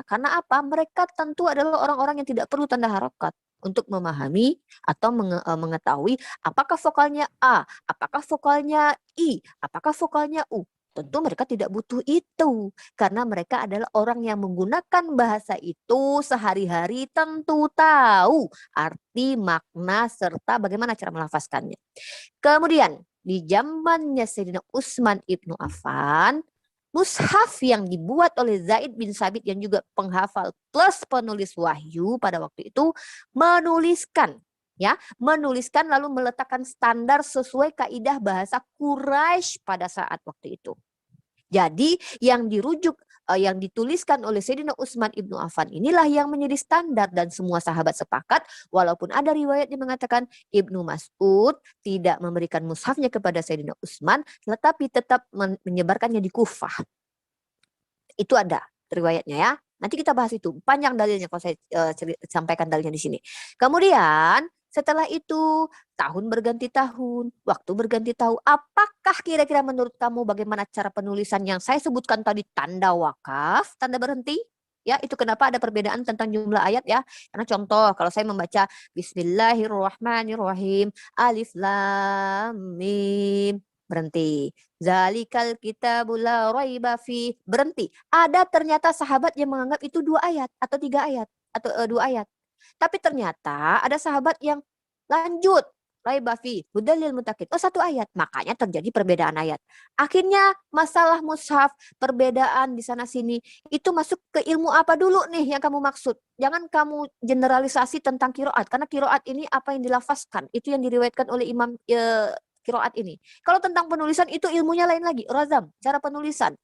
karena apa? Mereka tentu adalah orang-orang yang tidak perlu tanda harokat untuk memahami atau mengetahui apakah vokalnya A, apakah vokalnya I, apakah vokalnya U. Tentu mereka tidak butuh itu karena mereka adalah orang yang menggunakan bahasa itu sehari-hari, tentu tahu arti, makna, serta bagaimana cara melafazkannya. Kemudian di zamannya Sayyidina Utsman ibnu Affan, mushaf yang dibuat oleh Zaid bin Sabit yang juga penghafal plus penulis wahyu pada waktu itu menuliskan lalu meletakkan standar sesuai kaidah bahasa Quraisy pada saat waktu itu. Jadi yang dirujuk yang dituliskan oleh Sayyidina Utsman ibnu Affan inilah yang menjadi standar, dan semua sahabat sepakat, walaupun ada riwayat yang mengatakan Ibnu Mas'ud tidak memberikan mushafnya kepada Sayyidina Utsman, tetapi tetap menyebarkannya di Kufah. Itu ada riwayatnya ya. Nanti kita bahas itu. Panjang dalilnya kalau saya sampaikan dalilnya di sini. Kemudian setelah itu tahun berganti tahun, waktu berganti tahun. Apakah kira-kira menurut kamu bagaimana cara penulisan yang saya sebutkan tadi, tanda wakaf, tanda berhenti? Ya, itu kenapa ada perbedaan tentang jumlah ayat ya. Karena contoh kalau saya membaca Bismillahirrahmanirrahim, Alif Lam Mim, berhenti. Zalikal kitabul la raiba fi, berhenti. Ada ternyata sahabat yang menganggap itu 2 ayat atau 3 ayat atau 2 ayat. Tapi ternyata ada sahabat yang lanjut, raiba fi hudal lil muttaqin. Oh, 1 ayat. Makanya terjadi perbedaan ayat. Akhirnya masalah mushaf, perbedaan di sana sini itu masuk ke ilmu apa dulu nih yang kamu maksud. Jangan kamu generalisasi tentang qiraat, karena qiraat ini apa yang dilafazkan, itu yang diriwayatkan oleh imam qiraat ini. Kalau tentang penulisan itu ilmunya lain lagi. Razam, cara penulisan.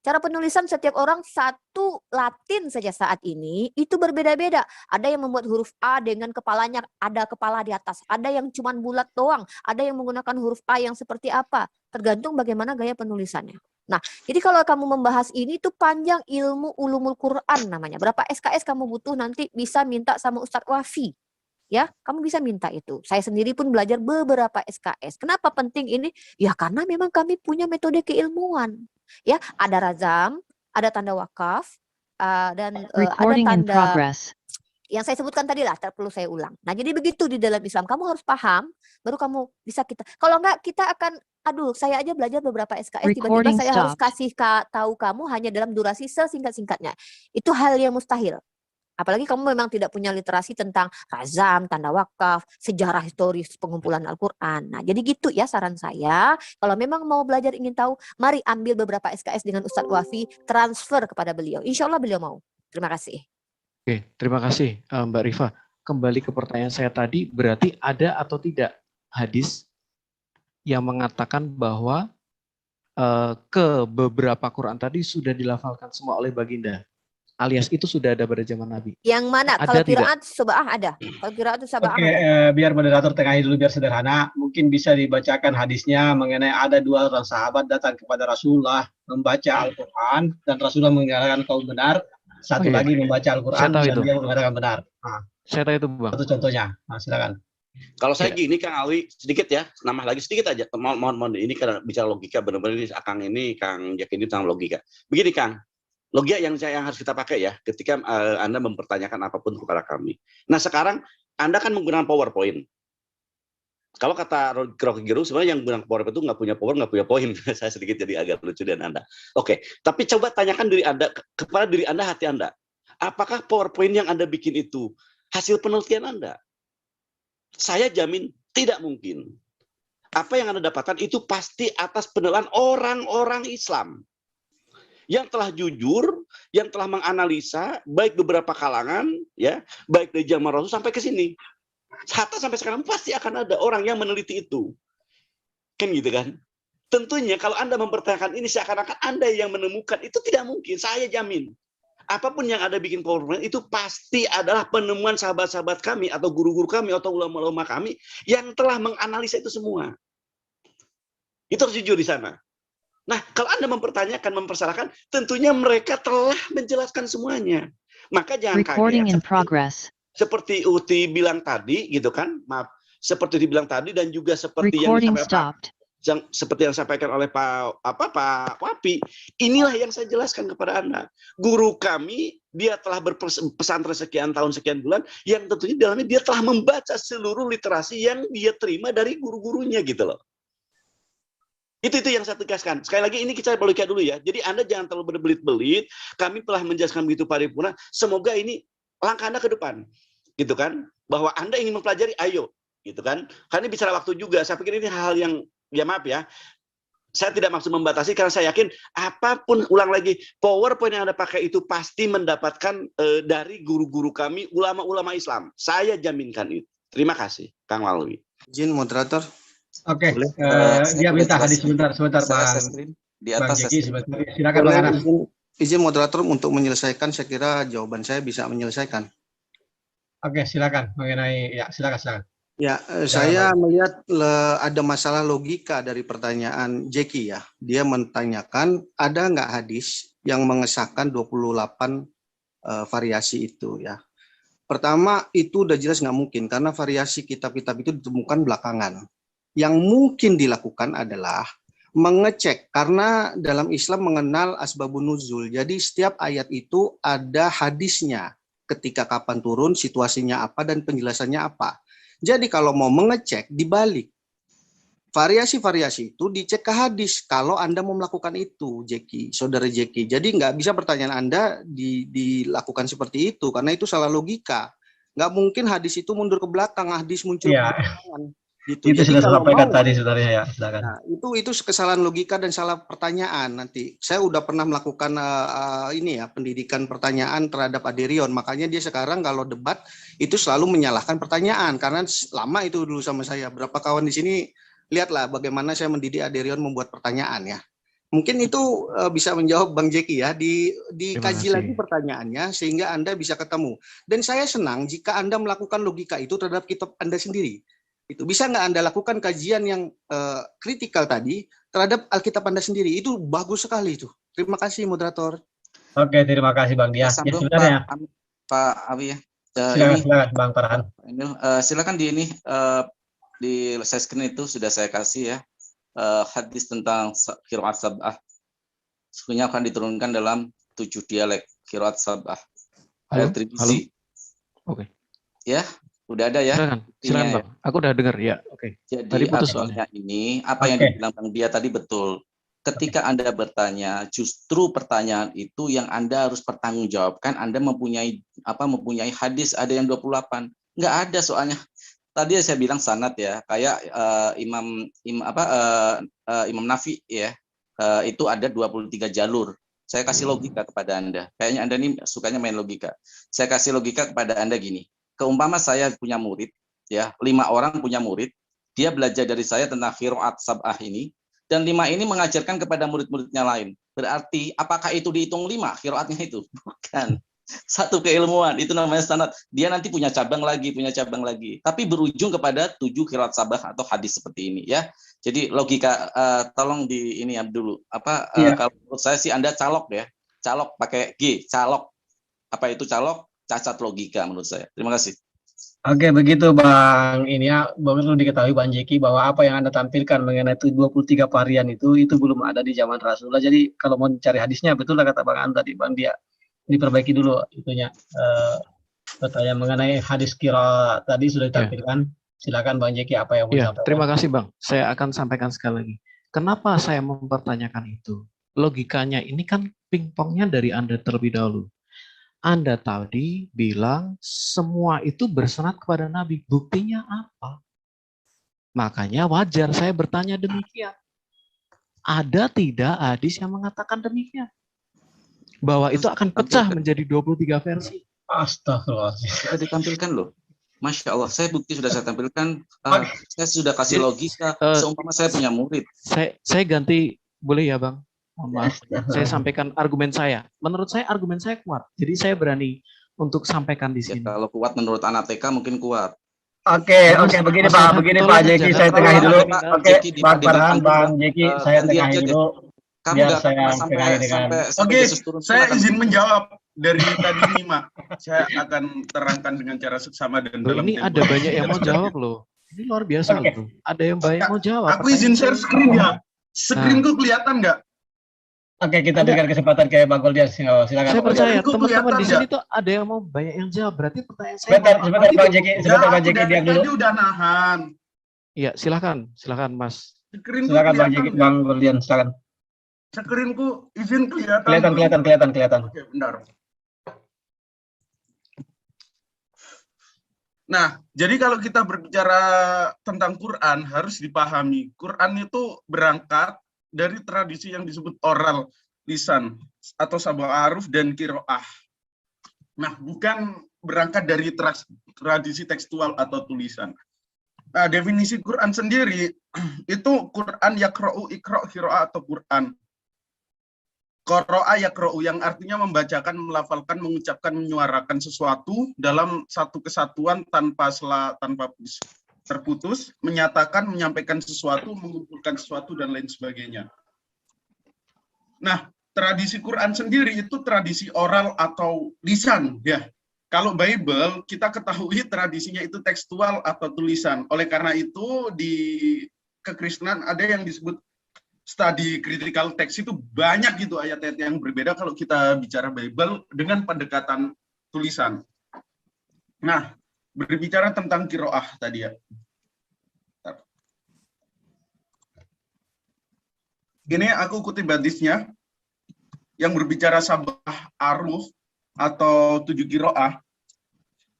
Cara penulisan setiap orang satu Latin saja saat ini itu berbeda-beda. Ada yang membuat huruf A dengan kepalanya ada kepala di atas. Ada yang cuman bulat doang. Ada yang menggunakan huruf A yang seperti apa. Tergantung bagaimana gaya penulisannya. Nah, jadi kalau kamu membahas ini tuh panjang, ilmu ulumul Quran namanya. Berapa SKS kamu butuh nanti bisa minta sama Ustadz Wafi. Ya, kamu bisa minta itu. Saya sendiri pun belajar beberapa SKS. Kenapa penting ini? Ya karena memang kami punya metode keilmuan. Ya, ada razam, ada tanda wakaf, dan ada tanda yang saya sebutkan tadi lah, tak perlu saya ulang. Nah, jadi begitu di dalam Islam. Kamu harus paham, baru kamu bisa kita. Kalau enggak, kita akan, aduh, saya aja belajar beberapa SKS, tiba-tiba saya harus kasih tahu kamu hanya dalam durasi sesingkat-singkatnya. Itu hal yang mustahil. Apalagi kamu memang tidak punya literasi tentang razam, tanda wakaf, sejarah historis pengumpulan Al-Quran. Nah, jadi gitu ya saran saya. Kalau memang mau belajar ingin tahu, mari ambil beberapa SKS dengan Ustadz Wafi, transfer kepada beliau. Insya Allah beliau mau. Terima kasih. Oke, terima kasih Mbak Rifa. Kembali ke pertanyaan saya tadi, berarti ada atau tidak hadis yang mengatakan bahwa ke beberapa Quran tadi sudah dilafalkan semua oleh baginda? Alias itu sudah ada pada zaman Nabi. Yang mana? Ada kalau qiraat sab'ah ada. Kalau qiraat sab'ah ada. Biar moderator tengahi dulu biar sederhana. Mungkin bisa dibacakan hadisnya mengenai ada 2 orang sahabat datang kepada Rasulullah membaca Al-Quran dan Rasulullah mengatakan kau benar. Satu lagi membaca Al-Quran dan dia mengatakan benar. Nah, saya tahu itu, Bang. Itu contohnya. Nah, silakan. Kalau saya gini Kang Alwi, sedikit ya, nambah lagi sedikit aja. Mohon ini karena bicara logika, benar-benar ini Kang Jack ini tentang logika. Begini Kang. Logika yang harus kita pakai ya ketika Anda mempertanyakan apapun kepada kami. Nah sekarang Anda kan menggunakan PowerPoint. Kalau kata Rocky Gerung, sebenarnya yang bilang power itu nggak punya power, nggak punya poin. Saya sedikit jadi agak lucu dan Anda. Oke, tapi coba tanyakan diri Anda, kepada diri Anda, hati Anda. Apakah PowerPoint yang Anda bikin itu hasil penelitian Anda? Saya jamin tidak mungkin. Apa yang Anda dapatkan itu pasti atas penilaian orang-orang Islam yang telah jujur, yang telah menganalisa, baik beberapa kalangan, ya, baik dari zaman Rasul sampai ke sini. Hatta sampai sekarang pasti akan ada orang yang meneliti itu. Kan gitu kan? Tentunya kalau Anda mempertanyakan ini seakan-akan Anda yang menemukan, itu tidak mungkin, saya jamin. Apapun yang ada bikin PowerPoint itu pasti adalah penemuan sahabat-sahabat kami atau guru-guru kami atau ulama-ulama kami yang telah menganalisa itu semua. Itu harus jujur di sana. Nah, kalau Anda mempertanyakan, mempersalahkan, tentunya mereka telah menjelaskan semuanya. Maka jangan kaget. Seperti Uti bilang tadi, gitu kan? Maaf, seperti dibilang tadi dan juga seperti seperti yang disampaikan oleh Pak Wapi, inilah yang saya jelaskan kepada Anda. Guru kami, dia telah berpesantren sekian tahun, sekian bulan, yang tentunya di dalamnya dia telah membaca seluruh literasi yang dia terima dari guru-gurunya gitu loh. Itu yang saya tegaskan. Sekali lagi ini kita balikan dulu ya. Jadi Anda jangan terlalu berbelit-belit. Kami telah menjelaskan begitu paripurna. Semoga ini langkah Anda ke depan, gitu kan? Bahwa Anda ingin mempelajari, ayo, gitu kan? Karena ini bicara waktu juga. Saya pikir ini hal yang, ya maaf ya, saya tidak maksud membatasi karena saya yakin apapun, ulang lagi, PowerPoint yang Anda pakai itu pasti mendapatkan dari guru-guru kami, ulama-ulama Islam. Saya jaminkan itu. Terima kasih, Kang Walwi. Izin moderator. Oke, dia minta hadis sebentar Bang. Di atas Bang Jeki, silakan Bang Anas. Izin moderator untuk menyelesaikan, saya kira jawaban saya bisa menyelesaikan. Oke, silakan mengenai, ya silakan. Ya, saya melihat ada masalah logika dari pertanyaan Jeki ya. Dia menanyakan ada nggak hadis yang mengesahkan 28 variasi itu ya. Pertama, itu udah jelas nggak mungkin karena variasi kitab-kitab itu ditemukan belakangan. Yang mungkin dilakukan adalah mengecek, karena dalam Islam mengenal asbabun nuzul. Jadi setiap ayat itu ada hadisnya, ketika kapan turun, situasinya apa, dan penjelasannya apa. Jadi kalau mau mengecek, dibalik. Variasi-variasi itu dicek ke hadis, kalau Anda mau melakukan itu, Jeki, saudara Jeki. Jadi nggak bisa pertanyaan Anda dilakukan seperti itu, karena itu salah logika. Nggak mungkin hadis itu mundur ke belakang, hadis muncul ke belakang. Gitu. Itu jadi sudah kalau sampaikan mau, tadi sebenarnya ya, silakan. Nah, itu kesalahan logika dan salah pertanyaan nanti. Saya udah pernah melakukan pendidikan pertanyaan terhadap Aderion, makanya dia sekarang kalau debat itu selalu menyalahkan pertanyaan karena lama itu dulu sama saya. Berapa kawan di sini lihatlah bagaimana saya mendidik Aderion membuat pertanyaan ya. Mungkin itu bisa menjawab Bang Jeki ya, dikaji lagi pertanyaannya sehingga Anda bisa ketemu. Dan saya senang jika Anda melakukan logika itu terhadap kitab Anda sendiri. Itu bisa nggak Anda lakukan kajian yang kritikal tadi terhadap Alkitab Anda sendiri? Itu bagus sekali itu. Terima kasih moderator. Oke, terima kasih Bang Dia. Ya, sebenarnya Pak Abi ya. Silakan Bang Farhan. Silakan di slide screen itu sudah saya kasih ya. Hadis tentang qiraat sab'ah. Sebenarnya akan diturunkan dalam 7 dialek qiraat sab'ah. Halo. Oke. Ya. Udah ada ya? Silakan Bang. Aku udah dengar ya. Oke. Jadi tadi putus soalnya. Ini apa yang dibilang Bang Dia tadi betul. Ketika Anda bertanya, justru pertanyaan itu yang Anda harus pertanggungjawabkan. Anda mempunyai hadis ada yang 28. Nggak ada soalnya. Tadi saya bilang sanad ya, kayak Imam Nafi ya. Itu ada 23 jalur. Saya kasih logika kepada Anda. Kayaknya Anda ini sukanya main logika. Saya kasih logika kepada Anda gini. Keumpama saya punya murid, ya 5 orang punya murid, dia belajar dari saya tentang qiraat sab'ah ini, dan 5 ini mengajarkan kepada murid-muridnya lain. Berarti apakah itu dihitung 5 qiraatnya itu? Bukan. Satu keilmuan, itu namanya sanad. Dia nanti punya cabang lagi. Tapi berujung kepada 7 qiraat sab'ah atau hadis seperti ini ya. Jadi logika tolong di ini ya dulu. Kalau menurut saya sih Anda calok ya. Calok pakai G, calok. Apa itu calok? Cacat logika menurut saya. Terima kasih. Oke, begitu Bang ini ya, perlu diketahui Bang Jeki bahwa apa yang Anda tampilkan mengenai 23 varian itu belum ada di zaman Rasulullah. Jadi kalau mau cari hadisnya, betul lah kata Bang Anda tadi, Bang Dia. Diperbaiki dulu itunya. Pertanyaan mengenai hadis qiraat tadi sudah ditampilkan. Silakan Bang Jeki, apa yang mau Ya, disampaikan? terima kasih Bang. Saya akan sampaikan sekali lagi. Kenapa saya mempertanyakan itu? Logikanya ini kan pingpongnya dari Anda terlebih dahulu. Anda tadi bilang semua itu bersenat kepada Nabi. Buktinya apa? Makanya wajar saya bertanya demikian. Ada tidak hadis yang mengatakan demikian? Bahwa itu akan pecah menjadi 23 versi. Astagfirullahaladzim. Sudah ditampilkan loh. Masya Allah, saya bukti sudah saya tampilkan. Saya sudah kasih logika. Seumpama saya punya murid. Saya ganti, boleh ya Bang? Mohon maaf. Saya sampaikan argumen saya. Menurut saya argumen saya kuat. Jadi saya berani untuk sampaikan di sini. Kalau kuat menurut anak TK mungkin kuat. Oke, begini Pak Jeki, saya tengahi dulu. Oke, Bang Farhan, Bang Jeki, saya tengahi dulu. Biar saya tengahi dengan. Oke, saya izin menjawab dari tadi nih, Mak. Saya akan terangkan dengan cara seksama dan Loh, dalam ini tempo ada banyak yang mau sebentar. jawab loh. Ini luar biasa loh. Ada yang banyak mau jawab. Aku izin share screen ya. Screenku kelihatan nggak? Oke, kita berikan kesempatan ke Bang Goldian. Silakan. Saya percaya Screenku teman-teman kelihatan di sini nggak? tuh ada yang mau banyak yang jawab. Berarti pertanyaan saya. Sebentar Bang Jeki, diam dulu. Tadi udah nahan. Iya, silakan Mas. Screenku Silakan Bang kelihatan Jeki, Bang Goldian, silakan. Screenku izin kelihatan. Kelihatan. Oke, bentar. Nah, jadi kalau kita berbicara tentang Quran, harus dipahami. Quran itu berangkat dari tradisi yang disebut oral, lisan, atau sabah aruf dan kiroah. Nah, bukan berangkat dari tradisi tekstual atau tulisan. Nah, definisi Quran sendiri, itu Quran yakra'u, ikra' kiroah atau Quran. Qara'a yaqra'u yang artinya membacakan, melafalkan, mengucapkan, menyuarakan sesuatu dalam satu kesatuan tanpa terputus, menyatakan, menyampaikan sesuatu, mengumpulkan sesuatu dan lain sebagainya. Nah, tradisi Quran sendiri itu tradisi oral atau lisan ya. Kalau Bible kita ketahui tradisinya itu tekstual atau tulisan. Oleh karena itu di kekristenan ada yang disebut study critical text, itu banyak gitu ayat-ayat yang berbeda kalau kita bicara Bible dengan pendekatan tulisan. Nah, berbicara tentang kiroah tadi ya. Ini aku kutip hadisnya yang berbicara sabah aruf atau 7 kiroah.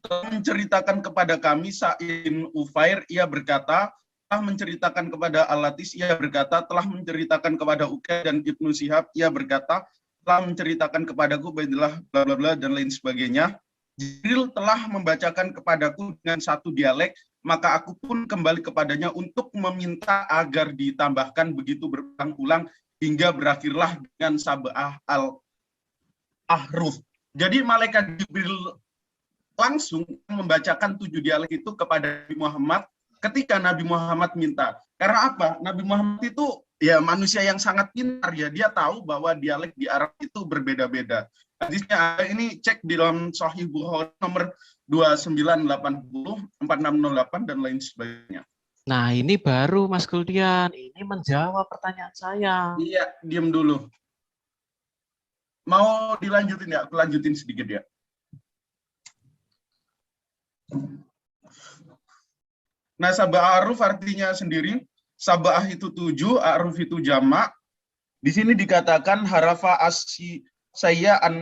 Menceritakan kepada kami Sa'in Ufair, ia berkata, telah menceritakan kepada Al-Latis, ia berkata, telah menceritakan kepada Ukay dan Ibnu Syihab, ia berkata, telah menceritakan kepadaku Baidillah, bla bla bla dan lain sebagainya. Jibril telah membacakan kepadaku dengan satu dialek, maka aku pun kembali kepadanya untuk meminta agar ditambahkan begitu berulang-ulang hingga berakhirlah dengan sab'ah al-ahruf. Jadi malaikat Jibril langsung membacakan 7 dialek itu kepada Nabi Muhammad ketika Nabi Muhammad minta. Karena apa? Nabi Muhammad itu ya manusia yang sangat pintar ya. Dia tahu bahwa dialek di Arab itu berbeda-beda. Hadisnya ini cek di dalam Sahih Bukhari nomor 2980, 4608 dan lain sebagainya. Nah, ini baru Mas Goldian. Ini menjawab pertanyaan saya. Iya, diam dulu. Mau dilanjutin ya? Aku lanjutin sedikit ya. Nah, sabah aruf artinya sendiri, sabah itu 7, aruf itu jamak. Di sini dikatakan harafa asyi saya an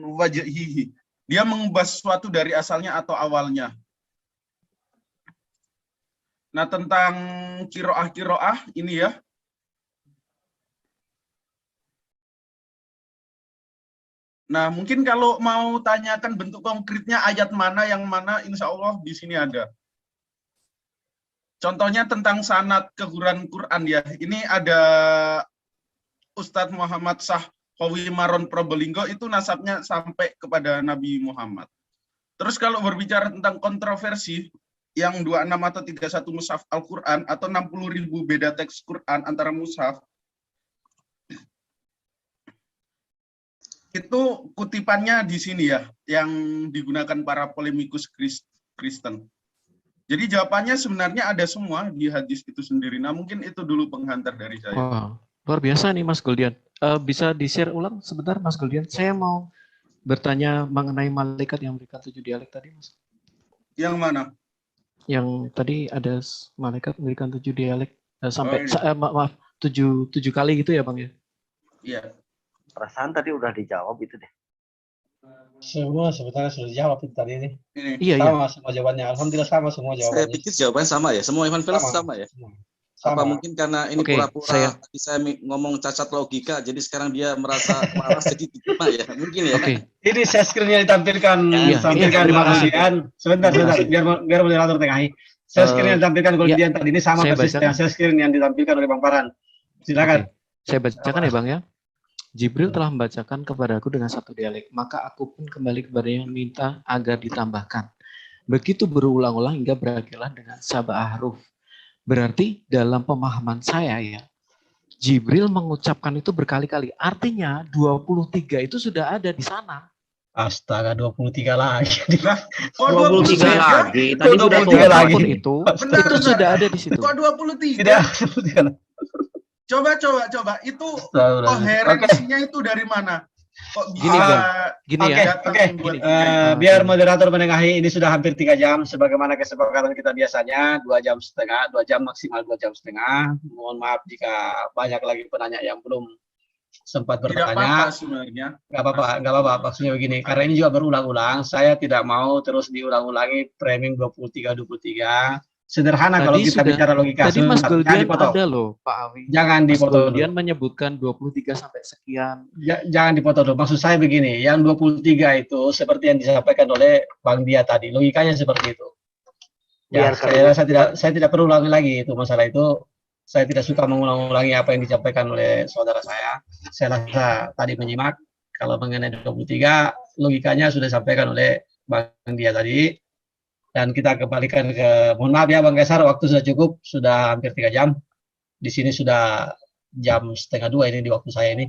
wajhihi. Dia mengubah sesuatu dari asalnya atau awalnya. Nah, tentang kiroah ini ya. Nah, mungkin kalau mau tanyakan bentuk konkretnya ayat mana yang mana, insya Allah di sini ada. Contohnya tentang sanad keguran Quran ya. Ini ada Ustadz Muhammad Sahhowi Maron Probolinggo, itu nasabnya sampai kepada Nabi Muhammad. Terus kalau berbicara tentang kontroversi, yang 26 atau 31 mushaf Al-Quran, atau 60.000 beda teks Quran antara mushaf, itu kutipannya di sini ya, yang digunakan para polemikus Kristen. Jadi jawabannya sebenarnya ada semua di hadis itu sendiri. Nah, mungkin itu dulu penghantar dari saya. Wow, luar biasa nih Mas Goldian. Bisa di-share ulang sebentar Mas Goldian? Saya mau bertanya mengenai malaikat yang memberikan 7 dialek tadi, Mas. Yang mana? Yang tadi ada malaikat memberikan 7 dialek sampai iya. maaf 7 kali gitu ya Bang ya? Iya. Perasaan tadi udah dijawab itu deh. Semua sebetulnya sudah dijawab itu tadi ini. Iya, Sama semua jawabannya. Alhamdulillah sama semua Saya jawabannya. pikir jawabannya sama ya. Semua Ivan Fals sama ya. Apa Sama. mungkin karena ini Oke, pura-pura tadi saya ngomong cacat logika, jadi sekarang dia merasa waras jadi diterima ya? Mungkin ya. Oke. Ini share screen-nya ditampilkan, Iya, terima kasih. Sebentar, Terima kasih. biar moderator tengahi. Share screen yang ditampilkan Goldian tadi ini sama saya persis bacakan. dengan share screen yang ditampilkan oleh Bang Farhan. Silakan. Saya bacakan ya Bang ya. Jibril telah membacakan kepadaku dengan satu dialek, maka aku pun kembali kepadanya minta agar ditambahkan. Begitu berulang-ulang hingga berakhirlah dengan sabah huruf. Berarti dalam pemahaman saya ya, Jibril mengucapkan itu berkali-kali. Artinya 23 itu sudah ada di sana. Astaga, 23 lagi. Kok 23 lagi? Tadi sudah 23 lagi. Itu sudah ada di situ. Kok 23? Tidak. Coba. Itu Astagfirullah. koherensinya itu dari mana? Kok bisa Gini Bang, gini ya. Oke. Biar moderator menengahi, ini sudah hampir 3 jam. Sebagaimana kesepakatan kita biasanya, 2 jam setengah, 2 jam maksimal 2 jam setengah. Mohon maaf jika banyak lagi penanya yang belum sempat Tidak apa-apa bertanya. sebenarnya. Nggak apa-apa. Maksudnya begini, karena ini juga berulang-ulang. Saya tidak mau terus diulang-ulangi framing 23. Sederhana kalau kita bicara logika. Tadi Mas Jangan Goldian dipotong. ada loh Pak Awi. Jangan Mas dipotong dulu. Goldian menyebutkan 23 sampai sekian. Jangan dipotong dulu. Maksud saya begini, yang 23 itu seperti yang disampaikan oleh Bang Dia tadi. Logikanya seperti itu. Ya, saya tidak perlu ulangi lagi itu masalah itu. Saya tidak suka mengulang-ulangi apa yang disampaikan oleh saudara saya. Saya rasa tadi menyimak kalau mengenai 23 logikanya sudah disampaikan oleh Bang Dia tadi. Dan kita kembalikan ke, mohon maaf ya Bang Kaisar, waktu sudah cukup, sudah hampir 3 jam. Di sini sudah jam 1:30 ini di waktu saya ini.